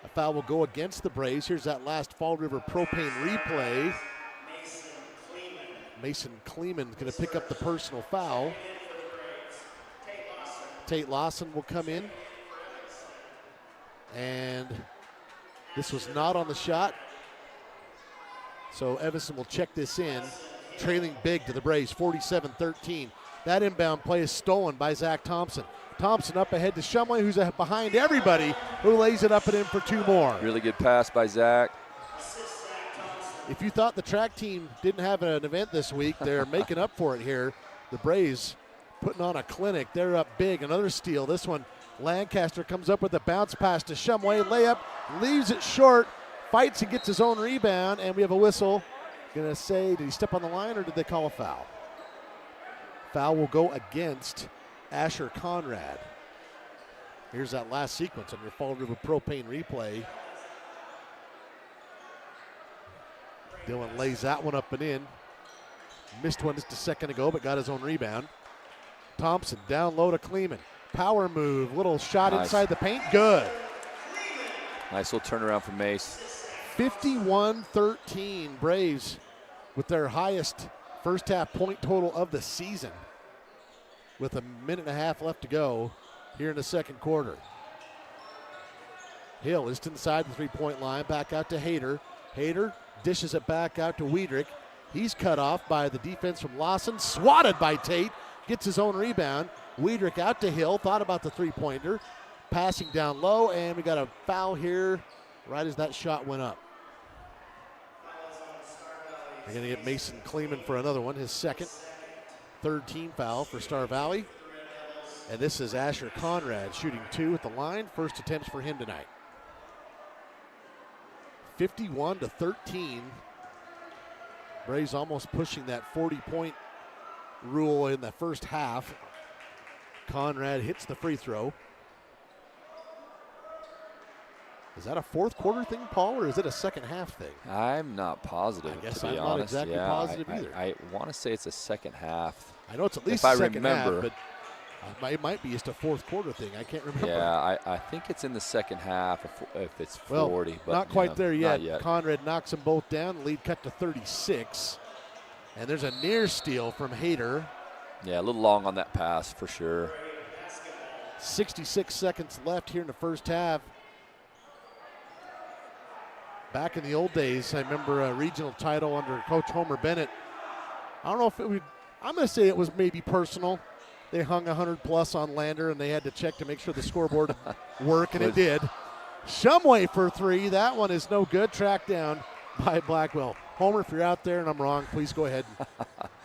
A foul will go against the Braves. Here's that last Fall River propane replay. Mason Kleeman going to pick up the personal foul. Tate Lawson will come in. And this was not on the shot. So Evanston will check this in. Trailing big to the Braves, 47-13. That inbound play is stolen by Zach Thompson. Thompson up ahead to Shumway, who's behind everybody, who lays it up and in for 2 more. Really good pass by Zach. If you thought the track team didn't have an event this week, they're making up for it here. The Braves putting on a clinic. They're up big. Another steal. This one, Lancaster comes up with a bounce pass to Shumway. Layup, leaves it short. fights and gets his own rebound, and we have a whistle. Gonna say, did he step on the line or did they call a foul? Foul will go against Asher Conrad. Here's that last sequence on your Fall River Propane replay. Dylan lays that one up and in. Missed one just a second ago, but got his own rebound. Thompson down low to Kleeman. Power move, little shot inside the paint, good. Nice little turnaround from Mace. 51-13, Braves with their highest first half point total of the season with a minute and a half left to go here in the second quarter. Hill is inside the three-point line, back out to Hayter. Hayter dishes it back out to Wiedrich. He's cut off by the defense from Lawson, swatted by Tate, gets his own rebound. Wiedrich out to Hill, thought about the three-pointer, passing down low, and we got a foul here right as that shot went up. They're going to get Mason Kleeman for another one, his second. Third team foul for Star Valley. And this is Asher Conrad shooting 2 at the line. First attempts for him tonight. 51-13. Braves almost pushing that 40-point rule in the first half. Conrad hits the free throw. Is that a fourth quarter thing, Paul, or is it a second half thing? I'm not positive, I guess to be I'm honest. not exactly positive either. I want to say it's a second half. I know it's at least if a second half, remember, but it might be just a fourth quarter thing. I can't remember. Yeah, I think it's in the second half if it's 40. But not quite there yet. Not yet. Conrad knocks them both down. Lead cut to 36. And there's a near steal from Hayter. Yeah, a little long on that pass for sure. 66 seconds left here in the first half. Back in the old days, I remember a regional title under Coach Homer Bennett. I don't know if it would, I'm going to say it was maybe personal. They hung 100+ on Lander, and they had to check to make sure the scoreboard worked, and it did. Shumway for 3. That one is no good. Tracked down by Blackwell. Homer, if you're out there and I'm wrong, please go ahead and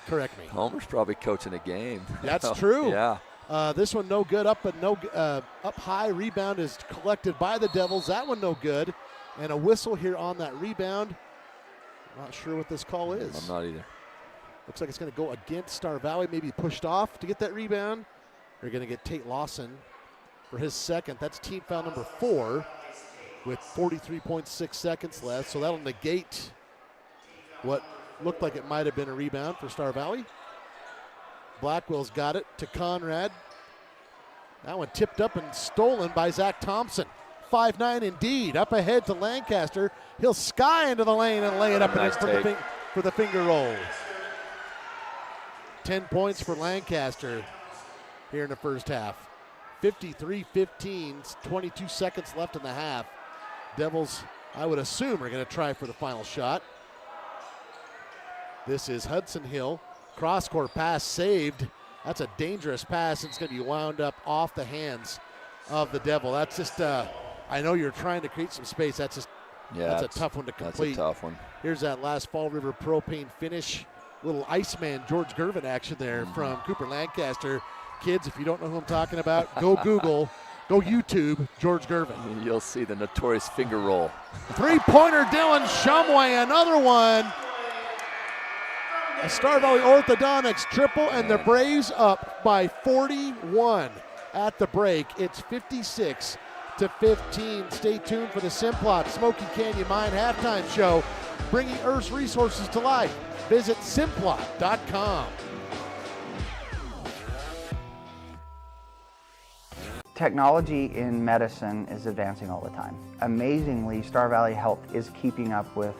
correct me. Homer's probably coaching a game. That's true. Yeah. This one no good. Up high. Rebound is collected by the Devils. That one no good. And a whistle here on that rebound. Not sure what this call is. I'm not either. Looks like it's going to go against Star Valley, maybe pushed off to get that rebound. They're going to get Tate Lawson for his second. That's team foul number 4 with 43.6 seconds left. So that'll negate what looked like it might have been a rebound for Star Valley. Blackwell's got it to Conrad. That one tipped up and stolen by Zach Thompson. 5'9" indeed. Up ahead to Lancaster. He'll sky into the lane and lay it up nice for the finger roll. 10 points for Lancaster here in the first half. 53-15, 22 seconds left in the half. Devils, I would assume, are going to try for the final shot. This is Hudson Hill. Cross-court pass saved. That's a dangerous pass. It's going to be wound up off the hands of the Devil. That's just, I know you're trying to create some space. That's a tough one to complete. That's a tough one. Here's that last Fall River Propane finish. Little Iceman George Gervin action there from Cooper Lancaster. Kids, if you don't know who I'm talking about, go Google, go YouTube George Gervin. You'll see the notorious finger roll. Three-pointer Dylan Shumway, another one. A Star Valley Orthodontics triple, and the Braves up by 41 at the break. It's 56-15. Stay tuned for the Simplot Smoky Canyon Mine halftime show, bringing Earth's resources to life. Visit Simplot.com. Technology in medicine is advancing all the time. Amazingly, Star Valley Health is keeping up with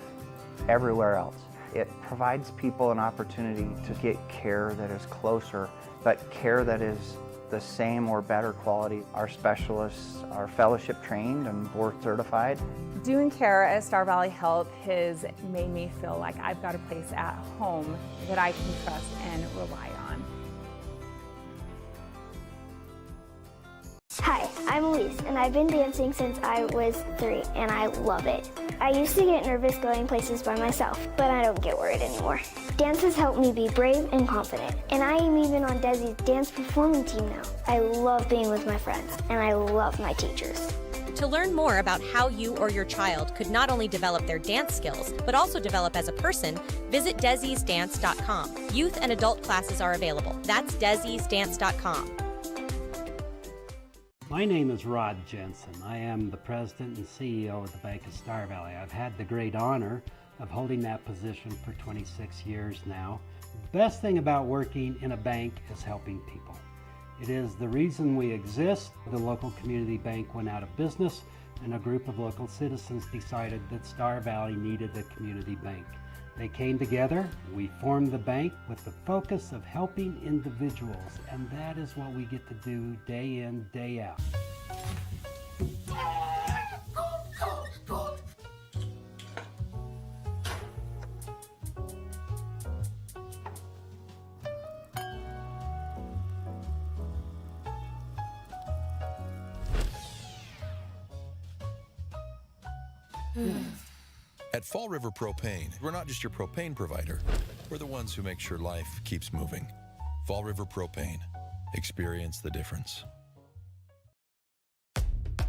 everywhere else. It provides people an opportunity to get care that is closer, but care that is the same or better quality. Our specialists are fellowship trained and board certified. Doing care at Star Valley Health has made me feel like I've got a place at home that I can trust and rely on. Hi, I'm Elise, and I've been dancing since I was 3, and I love it. I used to get nervous going places by myself, but I don't get worried anymore. Dance has helped me be brave and confident, and I am even on Desi's dance performing team now. I love being with my friends, and I love my teachers. To learn more about how you or your child could not only develop their dance skills, but also develop as a person, visit desi'sdance.com. Youth and adult classes are available. That's desi'sdance.com. My name is Rod Jensen. I am the president and CEO of the Bank of Star Valley. I've had the great honor of holding that position for 26 years now. The best thing about working in a bank is helping people. It is the reason we exist. The local community bank went out of business, and a group of local citizens decided that Star Valley needed a community bank. They came together, we formed the bank with the focus of helping individuals, and that is what we get to do day in, day out. At Fall River Propane, we're not just your propane provider. We're the ones who make sure life keeps moving. Fall River Propane. Experience the difference.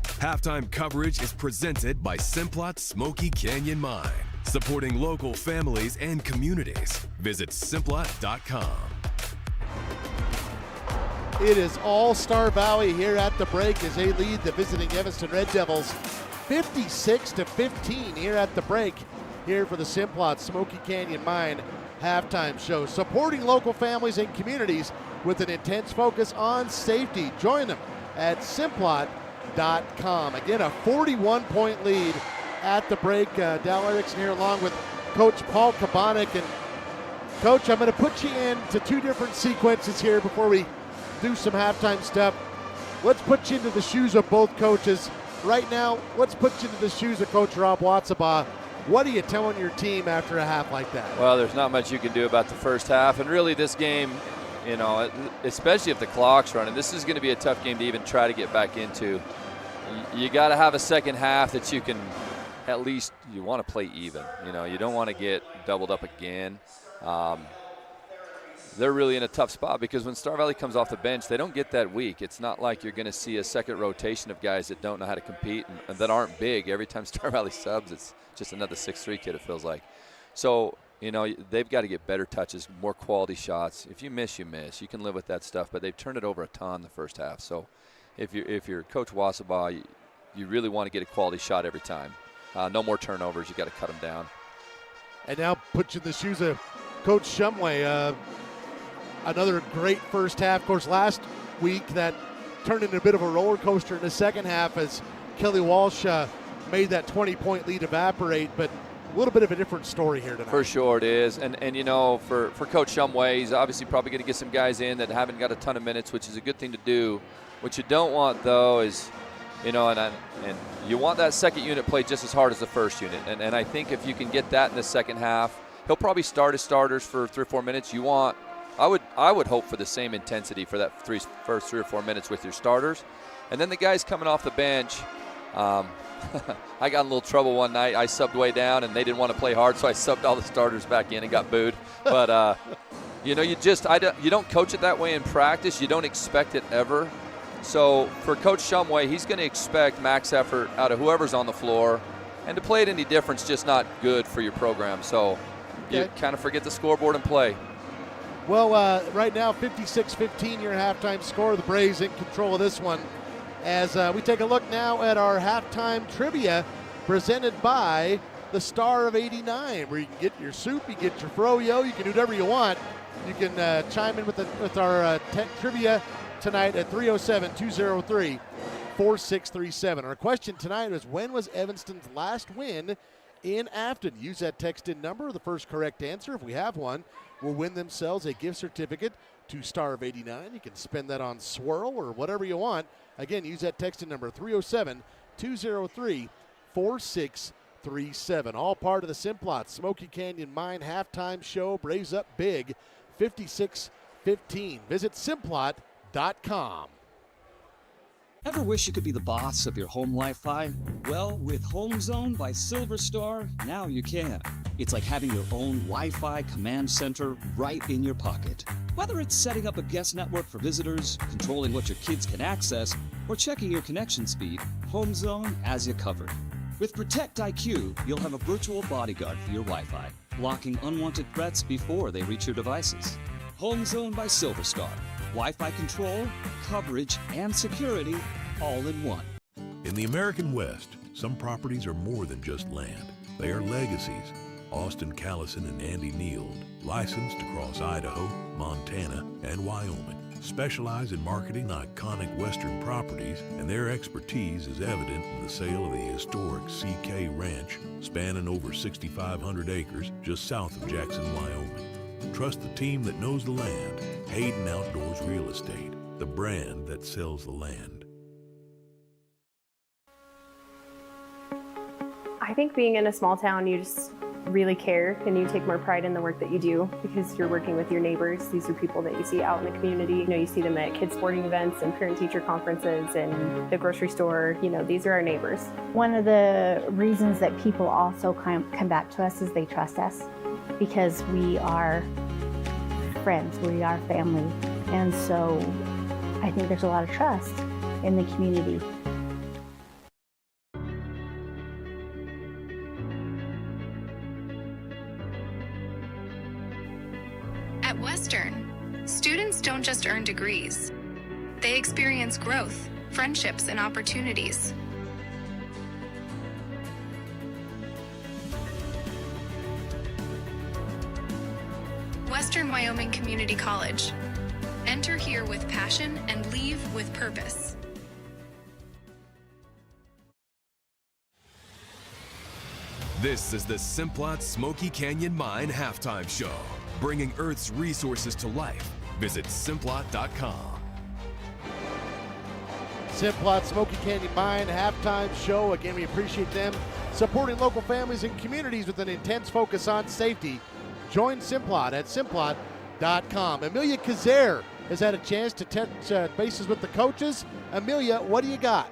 Halftime coverage is presented by Simplot Smoky Canyon Mine, supporting local families and communities. Visit simplot.com. It is all Star Valley here at the break as they lead the visiting Evanston Red Devils 56-15 here at the break here for the Simplot Smoky Canyon Mine halftime show. Supporting local families and communities with an intense focus on safety. Join them at simplot.com. Again, a 41-point lead at the break. Dal Erickson here along with Coach Paul Kabanek. And Coach, I'm going to put you into two different sequences here before we do some halftime stuff. Let's put you into the shoes of both coaches. Right now, let's put you into the shoes of Coach Rob Watsabaugh. What are you telling your team after a half like that? Well, there's not much you can do about the first half. And really this game, you know, especially if the clock's running, this is going to be a tough game to even try to get back into. You got to have a second half that you can at least, you want to play even. You know, you don't want to get doubled up again. They're really in a tough spot because when Star Valley comes off the bench, they don't get that weak. It's not like you're going to see a second rotation of guys that don't know how to compete and that aren't big. Every time Star Valley subs, it's just another 6'3" kid, it feels like. So, you know, they've got to get better touches, more quality shots. If you miss, you miss. You can live with that stuff, but they've turned it over a ton the first half. So if you're Coach Wassabaugh, you really want to get a quality shot every time. No more turnovers. You got to cut them down. And now put you in the shoes of Coach Shumway. Another great first half. Of course, last week that turned into a bit of a roller coaster in the second half as Kelly Walsh made that 20-point lead evaporate, but a little bit of a different story here tonight. For sure it is. And you know, for Coach Shumway, he's obviously probably going to get some guys in that haven't got a ton of minutes, which is a good thing to do. What you don't want, though, is, you know, and you want that second unit played just as hard as the first unit. And I think if you can get that in the second half, he'll probably start his starters for 3 or 4 minutes. I would hope for the same intensity for that first 3 or 4 minutes with your starters. And then the guys coming off the bench, I got in a little trouble one night. I subbed way down, and they didn't want to play hard, so I subbed all the starters back in and got booed. But, you know, you don't coach it that way in practice. You don't expect it ever. So for Coach Shumway, he's going to expect max effort out of whoever's on the floor. And to play at any difference, just not good for your program. So you kind of forget the scoreboard and play. Well, right now, 56-15, your halftime score. The Braves in control of this one. As we take a look now at our halftime trivia presented by the Star of 89, where you can get your soup, you get your froyo, you can do whatever you want. You can chime in with our trivia tonight at 307-203-4637. Our question tonight is, when was Evanston's last win in Afton? Use that text-in number. The first correct answer, if we have one, will win themselves a gift certificate to Star of 89. You can spend that on Swirl or whatever you want. Again, use that text-in number, 307-203-4637. All part of the Simplot Smoky Canyon Mine halftime show. Braves up big, 56-15. Visit simplot.com. Ever wish you could be the boss of your home Wi-Fi? Well, with Home Zone by Silver Star, now you can. It's like having your own Wi-Fi command center right in your pocket. Whether it's setting up a guest network for visitors, controlling what your kids can access, or checking your connection speed, HomeZone has you covered. With Protect IQ, you'll have a virtual bodyguard for your Wi-Fi, blocking unwanted threats before they reach your devices. HomeZone by Silverstar. Wi-Fi control, coverage, and security all in one. In the American West, some properties are more than just land. They are legacies. Austin Callison and Andy Neild, licensed across Idaho, Montana, and Wyoming, specialize in marketing iconic Western properties, and their expertise is evident in the sale of the historic CK Ranch, spanning over 6,500 acres just south of Jackson, Wyoming. Trust the team that knows the land. Hayden Outdoors Real Estate, the brand that sells the land. I think being in a small town, you just really care and you take more pride in the work that you do because you're working with your neighbors. These are people that you see out in the community. You know, you see them at kids sporting events and parent-teacher conferences and the grocery store. You know, these are our neighbors. One of the reasons that people also come back to us is they trust us because we are friends, we are family. And so I think there's a lot of trust in the community. At Western, students don't just earn degrees. They experience growth, friendships, and opportunities. Western Wyoming Community College. Enter here with passion and leave with purpose. This is the Simplot Smoky Canyon Mine Halftime Show, bringing Earth's resources to life. Visit Simplot.com. Simplot Smoky Canyon Mine halftime show. Again, we appreciate them supporting local families and communities with an intense focus on safety. Join Simplot at Simplot.com. Amelia Kazare has had a chance to touch bases with the coaches. Amelia, what do you got?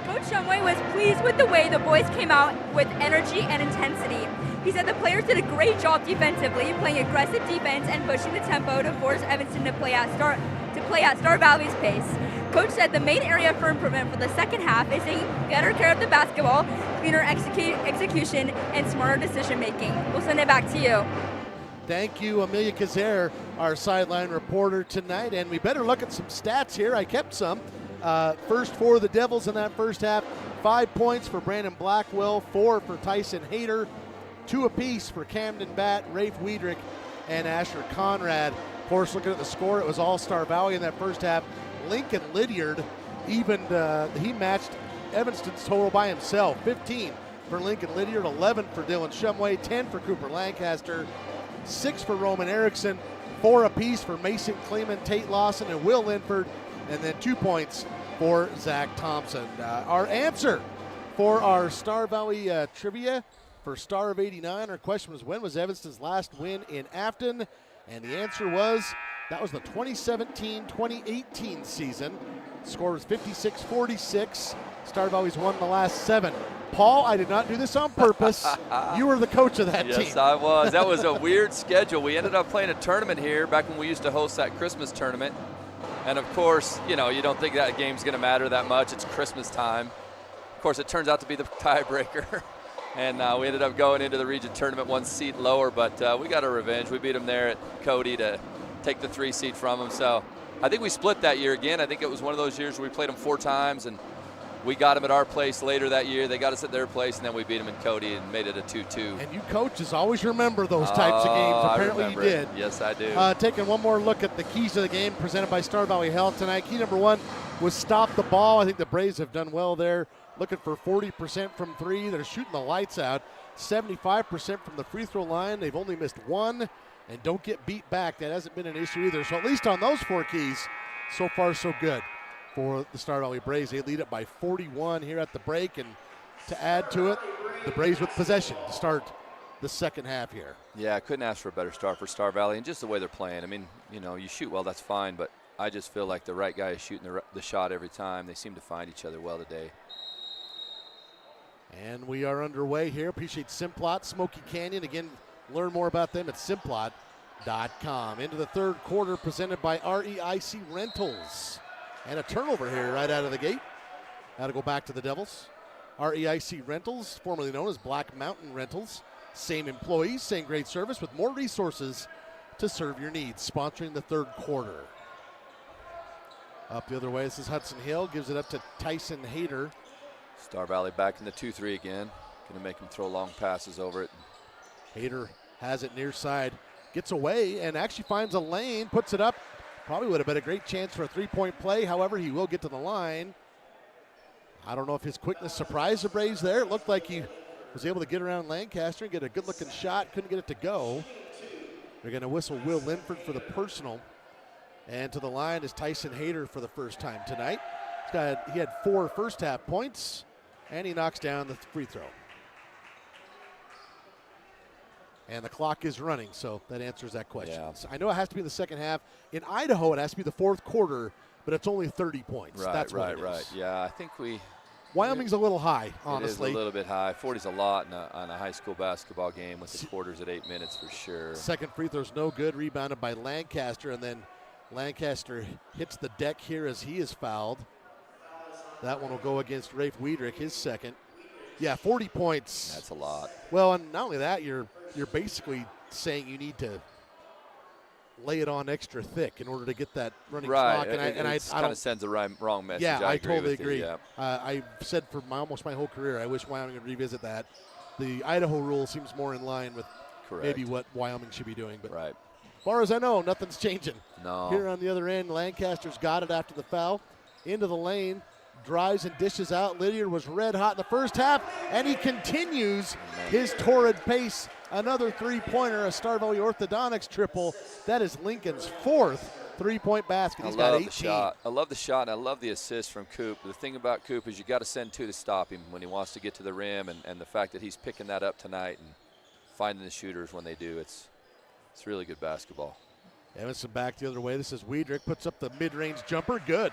Coach Shumway was pleased with the way the boys came out with energy and intensity. He said the players did a great job defensively, playing aggressive defense and pushing the tempo to force Evanston to play at Star Valley's pace. Coach said the main area for improvement for the second half is taking better care of the basketball, cleaner execution, and smarter decision making. We'll send it back to you. Thank you, Amelia Kazare, our sideline reporter tonight. And we better look at some stats here. I kept some. First for the Devils in that first half, 5 points for Brandon Blackwell, 4 for Tyson Hayter, 2 apiece for Camden Batt, Rafe Wiedrich, and Asher Conrad. Of course, looking at the score, it was all Star Valley in that first half. Lincoln Lydiard he matched Evanston's total by himself. 15 for Lincoln Lydiard, 11 for Dylan Shumway, 10 for Cooper Lancaster, 6 for Roman Erickson, 4 apiece for Mason Kleeman, Tate Lawson, and Will Linford, and then 2 points for Zach Thompson. Our answer for our Star Valley trivia for Star of 89, our question was, when was Evanston's last win in Afton? And the answer was, that was the 2017-2018 season. The score was 56-46. Star Valley's won the last 7. Paul, I did not do this on purpose. You were the coach of that team. Yes, I was. That was a weird schedule. We ended up playing a tournament here back when we used to host that Christmas tournament. And of course, you know, you don't think that game's going to matter that much. It's Christmas time. Of course, it turns out to be the tiebreaker. And we ended up going into the region tournament 1 seat lower, but we got our revenge. We beat them there at Cody to take the 3 seed from them. So I think we split that year again. I think it was one of those years where we played them 4 times, and we got them at our place later that year. They got us at their place, and then we beat them in Cody and made it a 2-2. And you coaches always remember those types of games. Apparently you did. Yes, I do. Taking one more look at the keys to the game presented by Star Valley Health tonight. Key number 1 was stop the ball. I think the Braves have done well there. Looking for 40% from 3. They're shooting the lights out. 75% from the free throw line. They've only missed 1. And don't get beat back. That hasn't been an issue either. So at least on those 4 keys, so far so good for the Star Valley Braves. They lead it by 41 here at the break. And to add to it, the Braves with possession to start the second half here. Yeah, I couldn't ask for a better start for Star Valley, and just the way they're playing. I mean, you know, you shoot well, that's fine, but I just feel like the right guy is shooting the shot every time. They seem to find each other well today. And we are underway here. Appreciate Simplot, Smoky Canyon. Again, learn more about them at Simplot.com. Into the third quarter presented by REIC Rentals. And a turnover here right out of the gate. Now to go back to the Devils. REIC Rentals, formerly known as Black Mountain Rentals. Same employees, same great service with more resources to serve your needs. Sponsoring the third quarter. Up the other way, this is Hudson Hill. Gives it up to Tyson Hayter. Star Valley back in the 2-3 again. Going to make him throw long passes over it. Hayter has it near side. Gets away and actually finds a lane. Puts it up. Probably would have been a great chance for a three-point play. However, he will get to the line. I don't know if his quickness surprised the Braves there. It looked like he was able to get around Lancaster and get a good-looking shot. Couldn't get it to go. They're going to whistle Will Linford for the personal. And to the line is Tyson Hayter for the first time tonight. He had 4 first-half points, and he knocks down the free throw. And the clock is running, so that answers that question. Yeah. So I know it has to be in the second half. In Idaho, it has to be the fourth quarter, but it's only 30 points. Right, That's right, what it is. right. Yeah, I think Wyoming's a little high, honestly. It is a little bit high. 40's a lot on a high school basketball game with the quarters at 8 minutes for sure. Second free throw's no good. Rebounded by Lancaster, and then Lancaster hits the deck here as he is fouled. That one will go against Rafe Wiedrich, his second. Yeah, 40 points. That's a lot. Well, and not only that, you're basically saying you need to lay it on extra thick in order to get that running clock. And it kind of sends a wrong message. Yeah, I totally with you, agree. yeah. I've said for almost my whole career, I wish Wyoming would revisit that. The Idaho rule seems more in line with maybe what Wyoming should be doing. But right. as far as I know, nothing's changing. No. Here on the other end, Lancaster's got it after the foul. Into the lane. Drives and dishes out. Lydiard was red hot in the first half, and he continues his torrid pace. Another three-pointer, a Star Valley Orthodontics triple. That is Lincoln's 4th three-point basket. He's got 18. The shot. I love the shot, and I love the assist from Coop. The thing about Coop is you got to send 2 to stop him when he wants to get to the rim, and the fact that he's picking that up tonight and finding the shooters when they do, it's really good basketball. Evanston back the other way. This is Wiedrich, puts up the mid-range jumper. Good.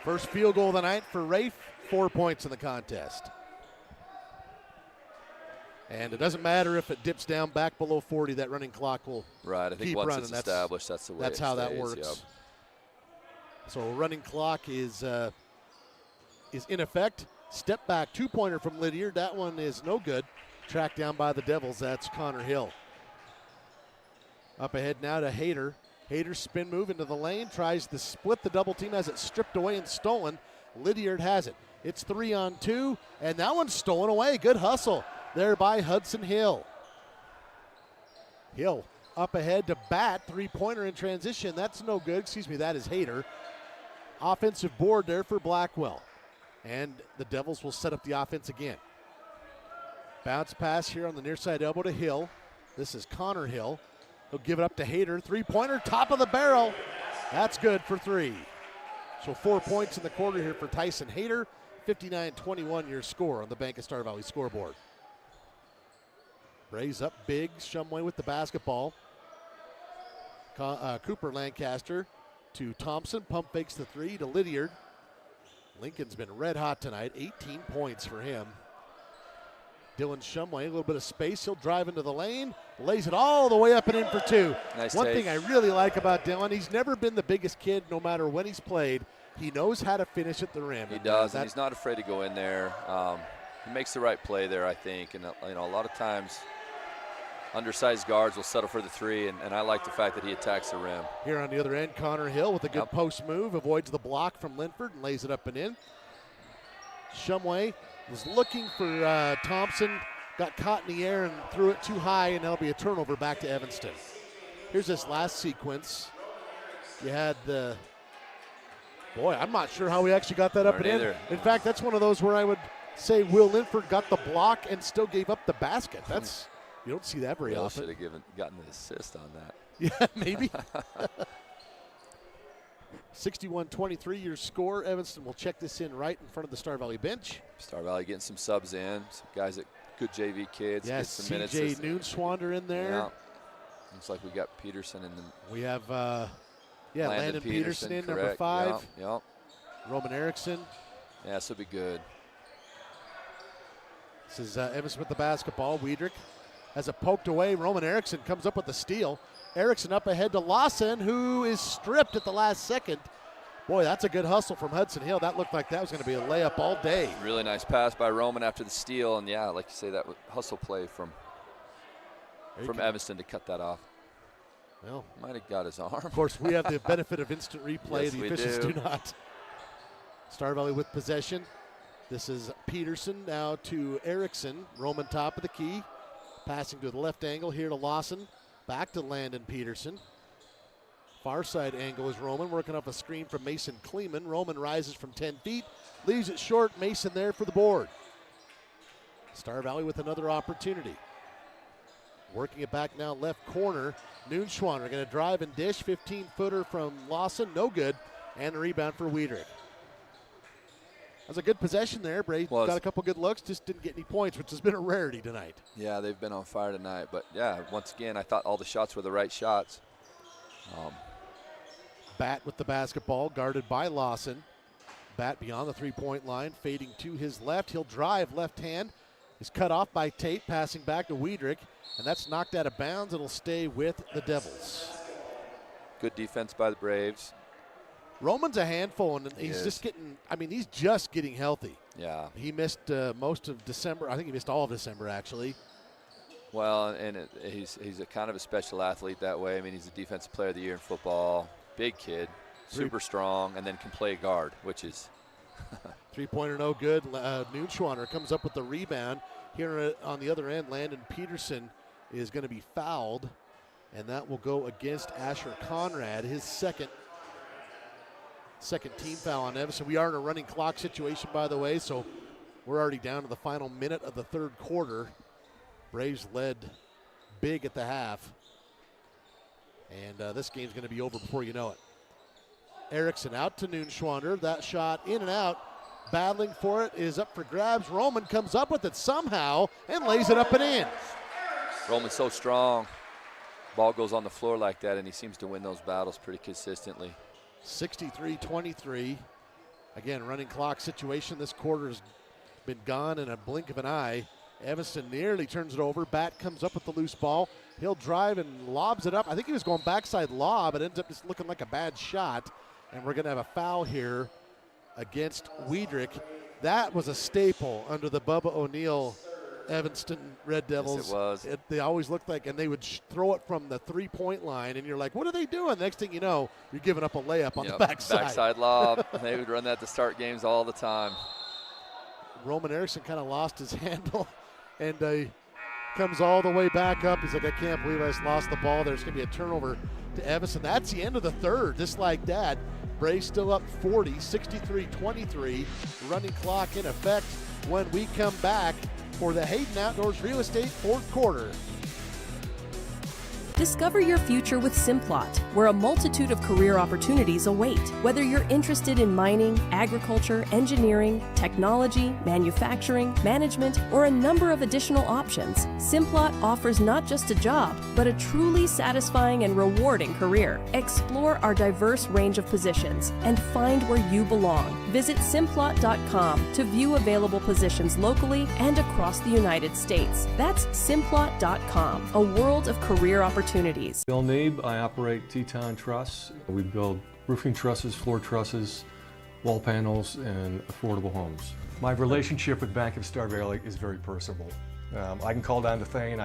First field goal of the night for Rafe, 4 points in the contest. And it doesn't matter if it dips down back below 40, that running clock will I think keep once running. It's established, that's the way That's it how stays, that works. Yep. So running clock is in effect. Step back, 2-pointer from Lydiard. That one is no good. Tracked down by the Devils. That's Connor Hill. Up ahead now to Hayter. Hayter spin move into the lane, tries to split the double team, has it stripped away and stolen. Lydiard has it. It's 3-on-2, and that one's stolen away. Good hustle there by Hudson Hill. Hill up ahead to bat, 3-pointer in transition. That's no good. Excuse me, that is Hayter. Offensive board there for Blackwell. And the Devils will set up the offense again. Bounce pass here on the near side elbow to Hill. This is Connor Hill. He'll give it up to Hayter. 3-pointer, top of the barrel. That's good for 3. So 4 points in the quarter here for Tyson Hayter. 59-21 your score on the Bank of Star Valley scoreboard. Braves up big. Shumway with the basketball. Cooper Lancaster to Thompson. Pump fakes the 3 to Lydiard. Lincoln's been red hot tonight. 18 points for him. Dylan Shumway, a little bit of space. He'll drive into the lane, lays it all the way up and in for 2. Nice One take. thing I really like about Dylan, he's never been the biggest kid no matter when he's played. He knows how to finish at the rim. He does, and he's not afraid to go in there. He makes the right play there, I think. And a lot of times undersized guards will settle for the 3, and I like the fact that he attacks the rim. Here on the other end, Connor Hill with a good post move, avoids the block from Linford and lays it up and in. Shumway was looking for Thompson, got caught in the air and threw it too high, and that'll be a turnover back to Evanston. Here's this last sequence. You had the, boy, I'm not sure how we actually got that up and in. In fact, that's one of those where I would say Will Linford got the block and still gave up the basket. That's, you don't see that very often. Should have gotten the assist on that. Yeah, maybe. 61-23 your score. Evanston will check this in right in front of the Star Valley bench. Star Valley getting some subs in, some guys that good JV kids. Yes, get some minutes. CJ Noonswander in there. Yeah. Looks like we got Peterson in the. We have Landon Peterson in correct. number 5. Yep. Roman Erickson. Yeah, this will be good. This is Evanston with the basketball. Wiedrich has it poked away. Roman Erickson comes up with the steal. Erickson up ahead to Lawson, who is stripped at the last second Boy, that's a good hustle from Hudson Hill. That looked like that was going to be a layup all day. Really nice pass by Roman after the steal, and yeah, like you say, that hustle play from Evanston to cut that off. Well, might have got his arm. Of course, we have the benefit of instant replay. Yes, the we officials do not. Star Valley with possession. This is Peterson now to Erickson. Roman top of the key. Passing to the left angle here to Lawson. Back to Landon Peterson. Far side angle is Roman, working off a screen from Mason Kleeman. Roman rises from 10 feet, leaves it short. Mason there for the board. Star Valley with another opportunity. Working it back now left corner. Noonschwander going to drive and dish. 15-footer from Lawson, no good. And a rebound for Wiedrich. That was a good possession there. Brady got a couple good looks, just didn't get any points, which has been a rarity tonight. Yeah, they've been on fire tonight. But, yeah, once again, I thought all the shots were the right shots. Bat with the basketball, guarded by Lawson. Bat beyond the three-point line, fading to his left. He'll drive left hand. Is cut off by Tate, passing back to Wiedrich, and that's knocked out of bounds. It'll stay with the Devils. Good defense by the Braves. Roman's a handful, and he's just getting healthy. Yeah. He missed most of December. I think he missed all of December, actually. Well, and he's a kind of a special athlete that way. I mean, he's the defensive player of the year in football. Big kid, super strong, and then can play guard, which is three-pointer no good. Noonschwander comes up with the rebound. Here on the other end, Landon Peterson is going to be fouled, and that will go against Asher Conrad, his second team foul on Evanston. We are in a running clock situation, by the way, so we're already down to the final minute of the third quarter. Braves led big at the half. And this game's going to be over before you know it. Erickson out to Noonschwander. That shot in and out. Battling for it is up for grabs. Roman comes up with it somehow and lays it up and in. Roman's so strong. Ball goes on the floor like that, and he seems to win those battles pretty consistently. 63-23. Again, running clock situation. This quarter's been gone in a blink of an eye. Evanston nearly turns it over. Bat comes up with the loose ball. He'll drive and lobs it up. I think he was going backside lob. It ends up just looking like a bad shot. And we're going to have a foul here against Wiedrich. That was a staple under the Bubba O'Neill Evanston Red Devils. Yes, it was. They always looked like, and they would throw it from the three-point line, and you're like, what are they doing? Next thing you know, you're giving up a layup on the backside. Backside lob. They would run that to start games all the time. Roman Erickson kind of lost his handle, and comes all the way back up. He's like, I can't believe I just lost the ball. There's going to be a turnover to Evanston. That's the end of the third, just like that. Braves still up 40, 63-23. Running clock in effect when we come back for the Hayden Outdoors Real Estate fourth quarter. Discover your future with Simplot, where a multitude of career opportunities await. Whether you're interested in mining, agriculture, engineering, technology, manufacturing, management, or a number of additional options, Simplot offers not just a job, but a truly satisfying and rewarding career. Explore our diverse range of positions and find where you belong. Visit Simplot.com to view available positions locally and across the United States. That's Simplot.com, a world of career opportunities. Bill Neeb, I operate Teton Truss. We build roofing trusses, floor trusses, wall panels, and affordable homes. My relationship with Bank of Star Valley is very personable. I can call down to Thane,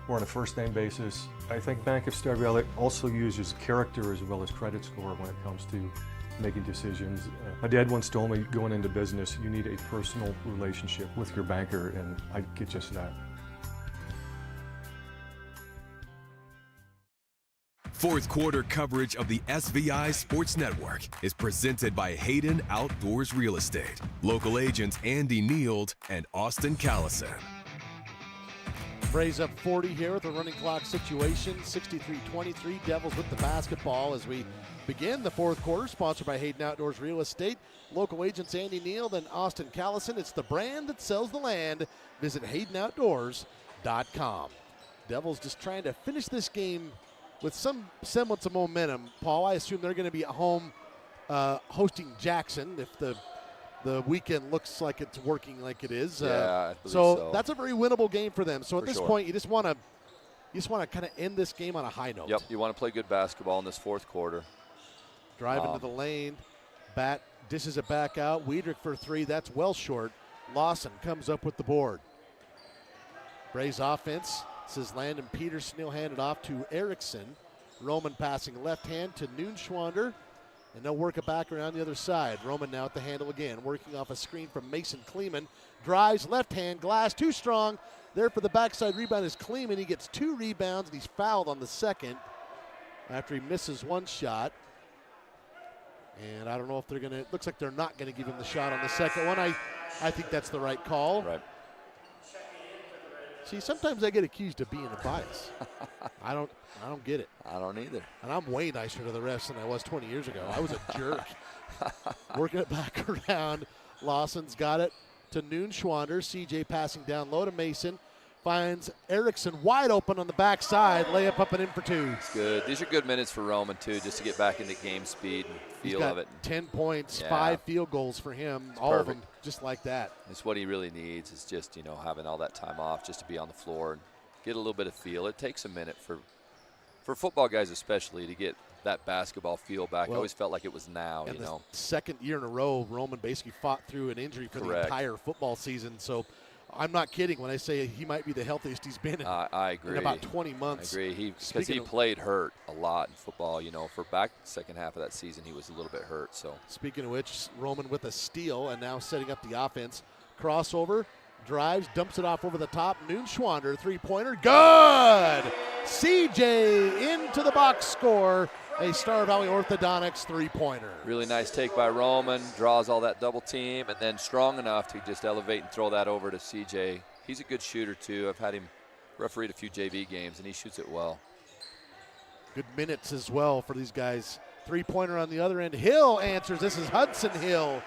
we're on a first name basis. I think Bank of Star Valley also uses character as well as credit score when it comes to making decisions. My dad once told me, going into business, you need a personal relationship with your banker, and I get just that. Fourth quarter coverage of the SVI Sports Network is presented by Hayden Outdoors Real Estate. Local agents Andy Neild and Austin Callison. Braves up 40 here with a running clock situation. 63-23. Devils with the basketball as we begin the fourth quarter. Sponsored by Hayden Outdoors Real Estate. Local agents Andy Neild and Austin Callison. It's the brand that sells the land. Visit HaydenOutdoors.com. Devils just trying to finish this game with some semblance of momentum. Paul, I assume they're going to be at home hosting Jackson if the weekend looks like it's working like it is. Yeah, I believe so that's a very winnable game for them. So at this sure. point, you just want to kind of end this game on a high note. Yep, you want to play good basketball in this fourth quarter. Drive into the lane. Bat dishes it back out. Wiedrich for 3. That's well short. Lawson comes up with the board. Braves offense. This is Landon Peterson. He'll hand it off to Erickson. Roman passing left hand to Noonschwander. And they'll work it back around the other side. Roman now at the handle again. Working off a screen from Mason Kleeman. Drives left hand. Glass too strong. There for the backside rebound is Kleeman. He gets 2 rebounds and he's fouled on the second after he misses 1 shot. And I don't know if they're going to, looks like they're not going to give him the shot on the second one. I think that's the right call. Right. See, sometimes I get accused of being a bias. I don't get it. I don't either. And I'm way nicer to the refs than I was 20 years ago. I was a jerk. Working it back around. Lawson's got it to Noonschwander. CJ passing down low to Mason. Finds Erickson wide open on the backside. Layup up and in for 2. It's good. These are good minutes for Roman, too, just to get back into game speed and feel of it. 10 points, Yeah. 5 field goals for him. It's all perfect. of them just like that. It's what he really needs is just, having all that time off just to be on the floor and get a little bit of feel. It takes a minute for football guys especially to get that basketball feel back. I always felt like it was now, And the second year in a row, Roman basically fought through an injury for the Correct. entire football season. So I'm not kidding when I say he might be the healthiest he's been in, I agree. in about 20 months. I agree. Because he played hurt a lot in football. For back second half of that season, he was a little bit hurt. So Speaking of which, Roman with a steal and now setting up the offense. Crossover, drives, dumps it off over the top. Noonschwander, 3-pointer, good! CJ into the box score. A Star Valley Orthodontics 3-pointer. really nice take by Roman, draws all that double team, and then strong enough to just elevate and throw that over to CJ. He's a good shooter, too. I've had him refereed a few JV games, and he shoots it well. Good minutes as well for these guys. 3-pointer on the other end. Hill answers. This is Hudson Hill.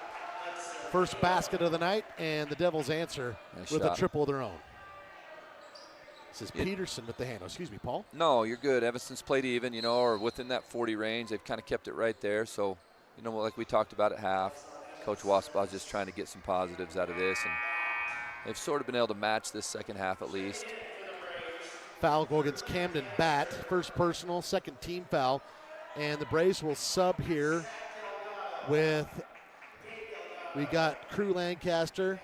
First basket of the night, and the Devils answer Nice with shot. a triple of their own. This is Peterson with the handle. Excuse me, Paul. No, you're good. Evanston's played even, or within that 40 range. They've kind of kept it right there. So, like we talked about at half, Coach Waspaugh's just trying to get some positives out of this, and they've sort of been able to match this second half at least. Foul go against Camden Bat. First personal, second team foul. And the Braves will sub here with, we got Crew Lancaster,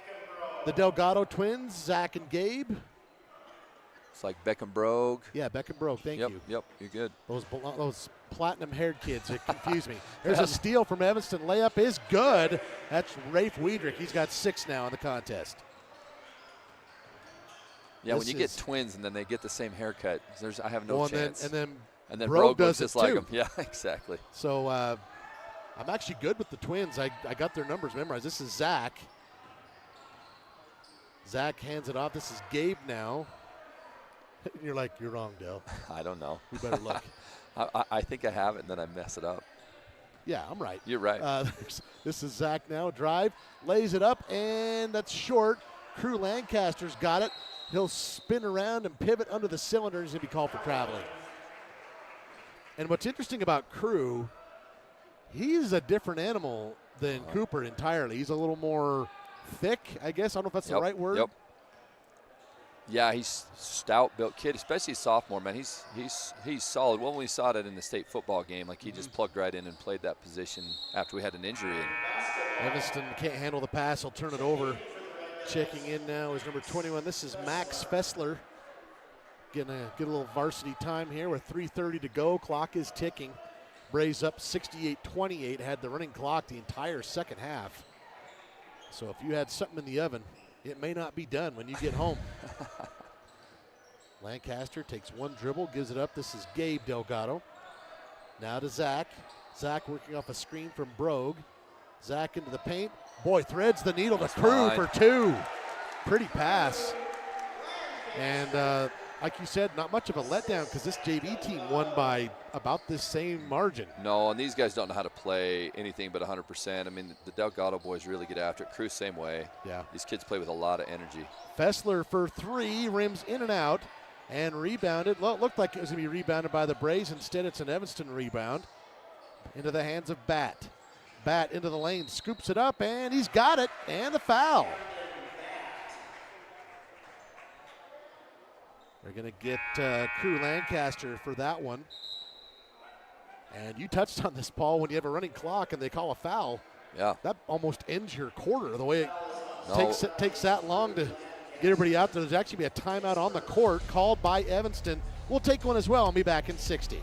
the Delgado twins, Zach and Gabe. It's like Beckham Brogue. Yeah, Beckham Brogue, thank you. Yep, you're good. Those platinum-haired kids, it confused me. There's a steal from Evanston. Layup is good. That's Rafe Wiedrich. He's got 6 now in the contest. Yeah, when you get twins and then they get the same haircut, I have no Well, chance. And then Brogue does looks it just like too. him. Yeah, exactly. So I'm actually good with the twins. I got their numbers memorized. This is Zach. Zach hands it off. This is Gabe now. You're like, you're wrong, Dale. I don't know. You better look. I think I have it, and then I mess it up. Yeah, I'm right. You're right. This is Zach now. Drive, lays it up, and that's short. Crew Lancaster's got it. He'll spin around and pivot under the cylinder. He's going to be called for traveling. And what's interesting about Crew, he's a different animal than Cooper entirely. He's a little more thick, I guess. I don't know if that's the right word. Yep. Yeah, he's stout-built kid, especially sophomore, man. He's solid. Well, when we saw that in the state football game, like he just plugged right in and played that position after we had an injury. Evanston can't handle the pass. He'll turn it over. Checking in now is number 21. This is Max Fessler. Get a little varsity time here with 3:30 to go. Clock is ticking. Braves up 68-28. Had the running clock the entire second half. So if you had something in the oven, it may not be done when you get home. Lancaster takes one dribble, gives it up. This is Gabe Delgado. Now to Zach. Zach working off a screen from Brogue. Zach into the paint. Boy, threads the needle to Crew for 2. Pretty pass. And like you said, not much of a letdown because this JV team won by about this same margin. No, and these guys don't know how to play anything but 100%. I mean, the Delgado boys really get after it. Crew, same way. Yeah. These kids play with a lot of energy. Fessler for 3, rims in and out, and rebounded. Well, it looked like it was going to be rebounded by the Braves. Instead, it's an Evanston rebound into the hands of Bat. Bat into the lane, scoops it up, and he's got it, and the foul. They're going to get Crew Lancaster for that one. And you touched on this, Paul, when you have a running clock and they call a foul, Yeah. That almost ends your quarter, the way it takes that long to get everybody out there. There's actually be a timeout on the court called by Evanston. We'll take one as well and be back in 60.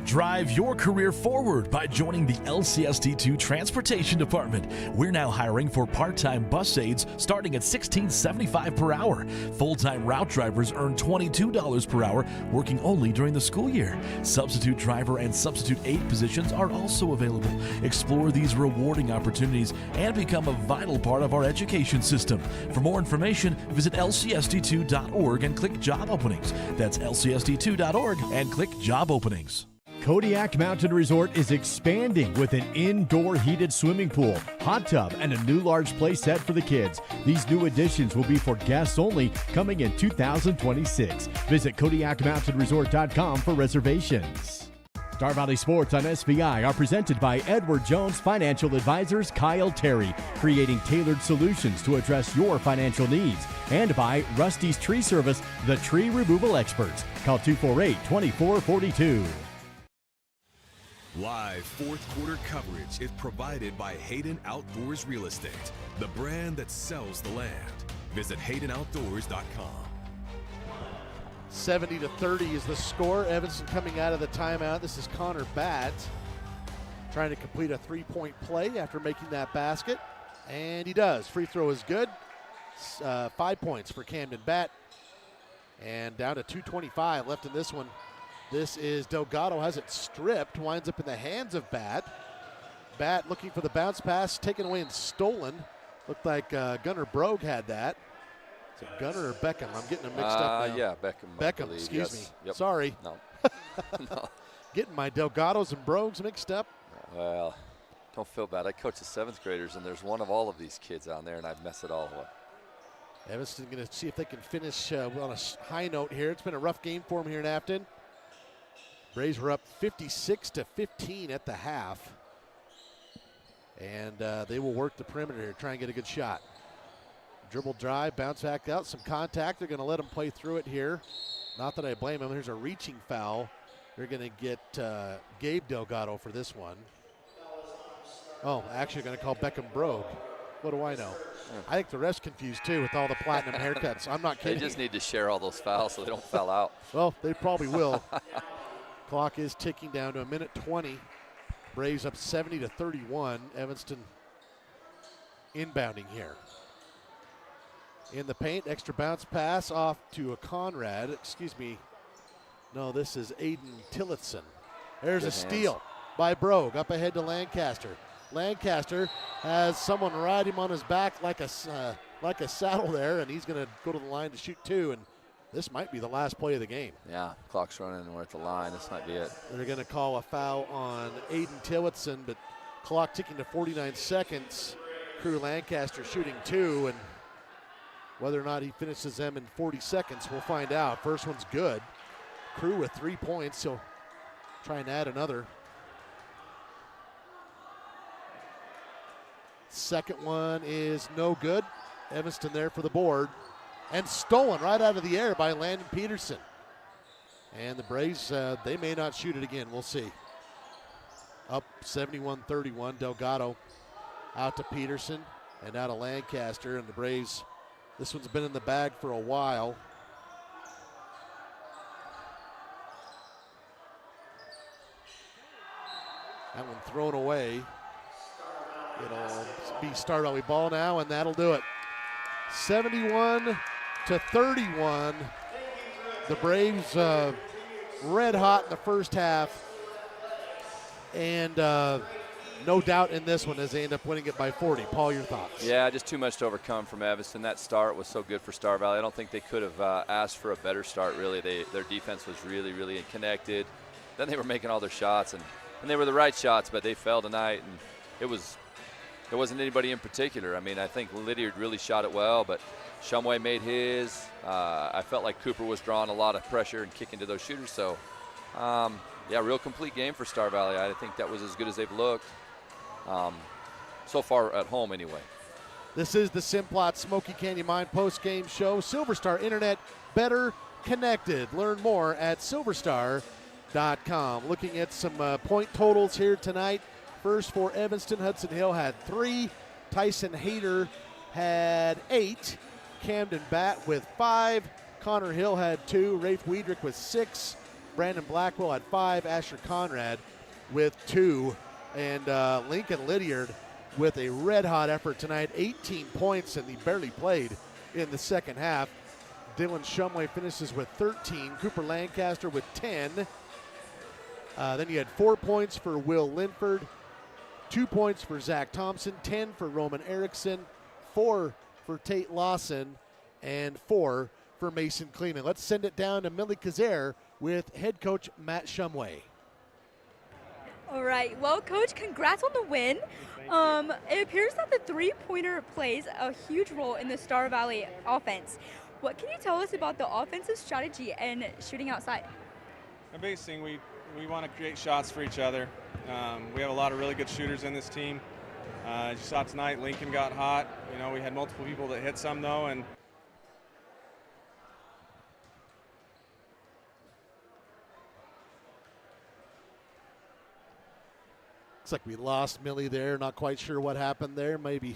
Drive your career forward by joining the LCSD2 Transportation Department. We're now hiring for part-time bus aides starting at $16.75 per hour. Full-time route drivers earn $22 per hour, working only during the school year. Substitute driver and substitute aide positions are also available. Explore these rewarding opportunities and become a vital part of our education system. For more information, visit lcsd2.org and click job openings. That's lcsd2.org and click job openings. Kodiak Mountain Resort is expanding with an indoor heated swimming pool, hot tub, and a new large play set for the kids. These new additions will be for guests only, coming in 2026. Visit KodiakMountainResort.com for reservations. Star Valley Sports on SVI are presented by Edward Jones Financial Advisors Kyle Terry, creating tailored solutions to address your financial needs. And by Rusty's Tree Service, the tree removal experts. Call 248-2442. Live fourth quarter coverage is provided by Hayden Outdoors Real Estate, the brand that sells the land. Visit HaydenOutdoors.com. 70-30 is the score. Evanston coming out of the timeout. This is Connor Batt trying to complete a three-point play after making that basket. And he does. Free throw is good. 5 points for Camden Batt. And down to 2:25 left in this one. This is Delgado, has it stripped, winds up in the hands of Batt. Batt looking for the bounce pass, taken away and stolen. Looked like Gunnar Brogue had that. Is it Gunnar or Beckham? I'm getting them mixed up now. Yeah, Beckham. Beckham, excuse me. Yep. Sorry. No. No. Getting my Delgados and Brogues mixed up. Well, don't feel bad. I coach the 7th graders, and there's one of all of these kids on there, and I mess it all up. Evanston going to see if they can finish on a high note here. It's been a rough game for them here in Afton. Braves were up 56-15 at the half. And they will work the perimeter here, try and get a good shot. Dribble drive, bounce back out, some contact. They're going to let them play through it here. Not that I blame them. There's a reaching foul. They're going to get Gabe Delgado for this one. Oh, actually going to call Beckham Brogue. What do I know? I think the ref's confused too with all the platinum haircuts. I'm not kidding. They just need to share all those fouls so they don't foul out. Well, they probably will. Clock is ticking down to 1:20. Braves up 70-31. Evanston inbounding here. In the paint, extra bounce pass off to a Conrad. Excuse me. No, this is Aiden Tillotson. There's a steal by Brogue up ahead to Lancaster. Lancaster has someone ride him on his back like a saddle there, and he's going to go to the line to shoot two. And this might be the last play of the game. Yeah, clock's running and we're at the line. This might be it. They're going to call a foul on Aiden Tillotson, but clock ticking to 49 seconds. Crew Lancaster shooting two, and whether or not he finishes them in 40 seconds, we'll find out. First one's good. Crew with 3 points. He'll try and add another. Second one is no good. Evanston there for the board. And stolen right out of the air by Landon Peterson. And the Braves, they may not shoot it again. We'll see. Up 71-31. Delgado out to Peterson and out to Lancaster. And the Braves, this one's been in the bag for a while. That one thrown away. It'll be Star Valley ball now, and that'll do it. 71-31. The Braves red hot in the first half. And no doubt in this one as they end up winning it by 40. Paul, your thoughts? Yeah, just too much to overcome from Evanston. That start was so good for Star Valley. I don't think they could have asked for a better start, really. Their defense was really, really connected. Then they were making all their shots, and they were the right shots, but they fell tonight. And there wasn't anybody in particular. I mean, I think Lydiard really shot it well, but Shumway made his. I felt like Cooper was drawing a lot of pressure and kicking to those shooters. So, yeah, real complete game for Star Valley. I think that was as good as they've looked so far at home anyway. This is the Simplot Smoky Canyon Mine post-game show. Silver Star Internet, better connected. Learn more at silverstar.com. Looking at some point totals here tonight first for Evanston. Hudson Hill had 3. Tyson Hayter had 8. Camden Batt with 5. Connor Hill had 2. Rafe Weidrich with 6. Brandon Blackwell had 5. Asher Conrad with 2. And Lincoln Lydiard with a red-hot effort tonight. 18 points, and he barely played in the second half. Dylan Shumway finishes with 13. Cooper Lancaster with 10. Then you had 4 points for Will Linford, 2 points for Zach Thompson, 10 for Roman Erickson, 4 for Tate Lawson, and 4 for Mason Kleeman. Let's send it down to Millie Kazare with head coach Matt Shumway. All right. Well, Coach, congrats on the win. It appears that the three-pointer plays a huge role in the Star Valley offense. What can you tell us about the offensive strategy and shooting outside? The biggest thing, we want to create shots for each other. We have a lot of really good shooters in this team. As you saw tonight, Lincoln got hot. You know, we had multiple people that hit some, though, and looks like we lost Millie there. Not quite sure what happened there. Maybe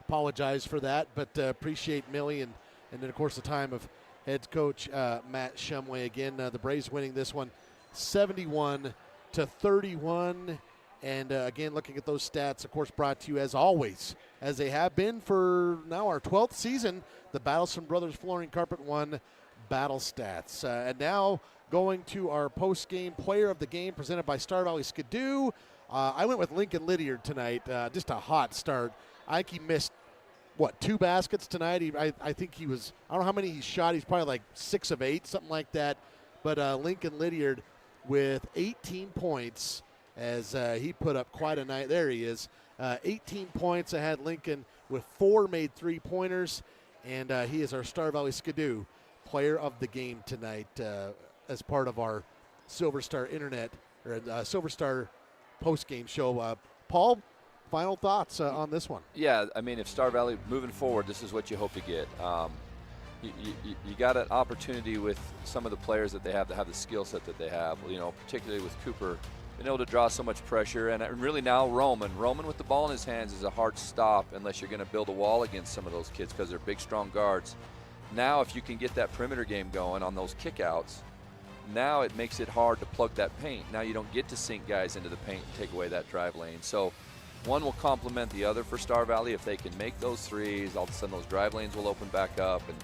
apologize for that, but appreciate Millie and then, of course, the time of head coach Matt Shumway. Again, the Braves winning this one 71-31. And, again, looking at those stats, of course, brought to you, as always, as they have been for now our 12th season, the Battleston Brothers Flooring Carpet One Battle Stats. And now going to our post-game player of the game presented by Star Valley Skidoo. I went with Lincoln Lydiard tonight. Just a hot start. I think he missed, 2 baskets tonight? I think he was, I don't know how many he shot. He's probably like 6 of 8, something like that. But Lincoln Lydiard with 18 points as he put up quite a night. There he is. 18 points. I had Lincoln with 4 made 3-pointers. And he is our Star Valley Skidoo player of the game tonight as part of our Silver Star Internet, or Silver Star post-game show. Paul, final thoughts on this one? Yeah, I mean, if Star Valley moving forward, this is what you hope to get. You got an opportunity with some of the players that they have the skill set that they have, you know, particularly with Cooper, being able to draw so much pressure. And really now Roman with the ball in his hands is a hard stop unless you're going to build a wall against some of those kids because they're big, strong guards. Now if you can get that perimeter game going on those kickouts, now it makes it hard to plug that paint. Now you don't get to sink guys into the paint and take away that drive lane. So one will complement the other for Star Valley. If they can make those threes, all of a sudden those drive lanes will open back up. And,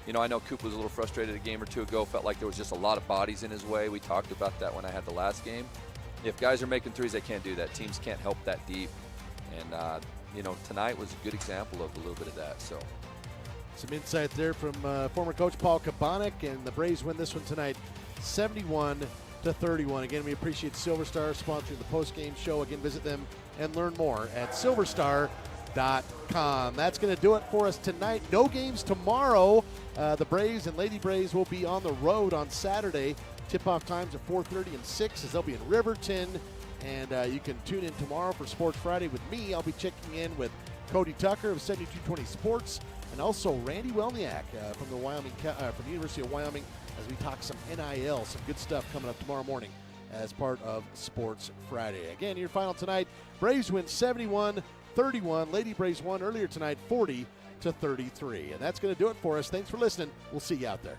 you know, I know Coop was a little frustrated a game or two ago, felt like there was just a lot of bodies in his way. We talked about that when I had the last game. If guys are making threes, they can't do that. Teams can't help that deep. And, you know, tonight was a good example of a little bit of that. So some insight there from former coach Paul Kabanek, and the Braves win this one tonight 71-31. Again, we appreciate Silver Star sponsoring the post-game show. Again, visit them and learn more at silverstar.com. That's going to do it for us tonight. No games tomorrow. The Braves and Lady Braves will be on the road on Saturday. Tip-off times are 4:30 and 6 as they'll be in Riverton. And you can tune in tomorrow for Sports Friday with me. I'll be checking in with Cody Tucker of 7220 Sports and also Randy Welniak from the University of Wyoming as we talk some NIL, some good stuff coming up tomorrow morning as part of Sports Friday. Again, your final tonight, Braves win 71-31. Lady Braves won earlier tonight 40-33. And that's going to do it for us. Thanks for listening. We'll see you out there.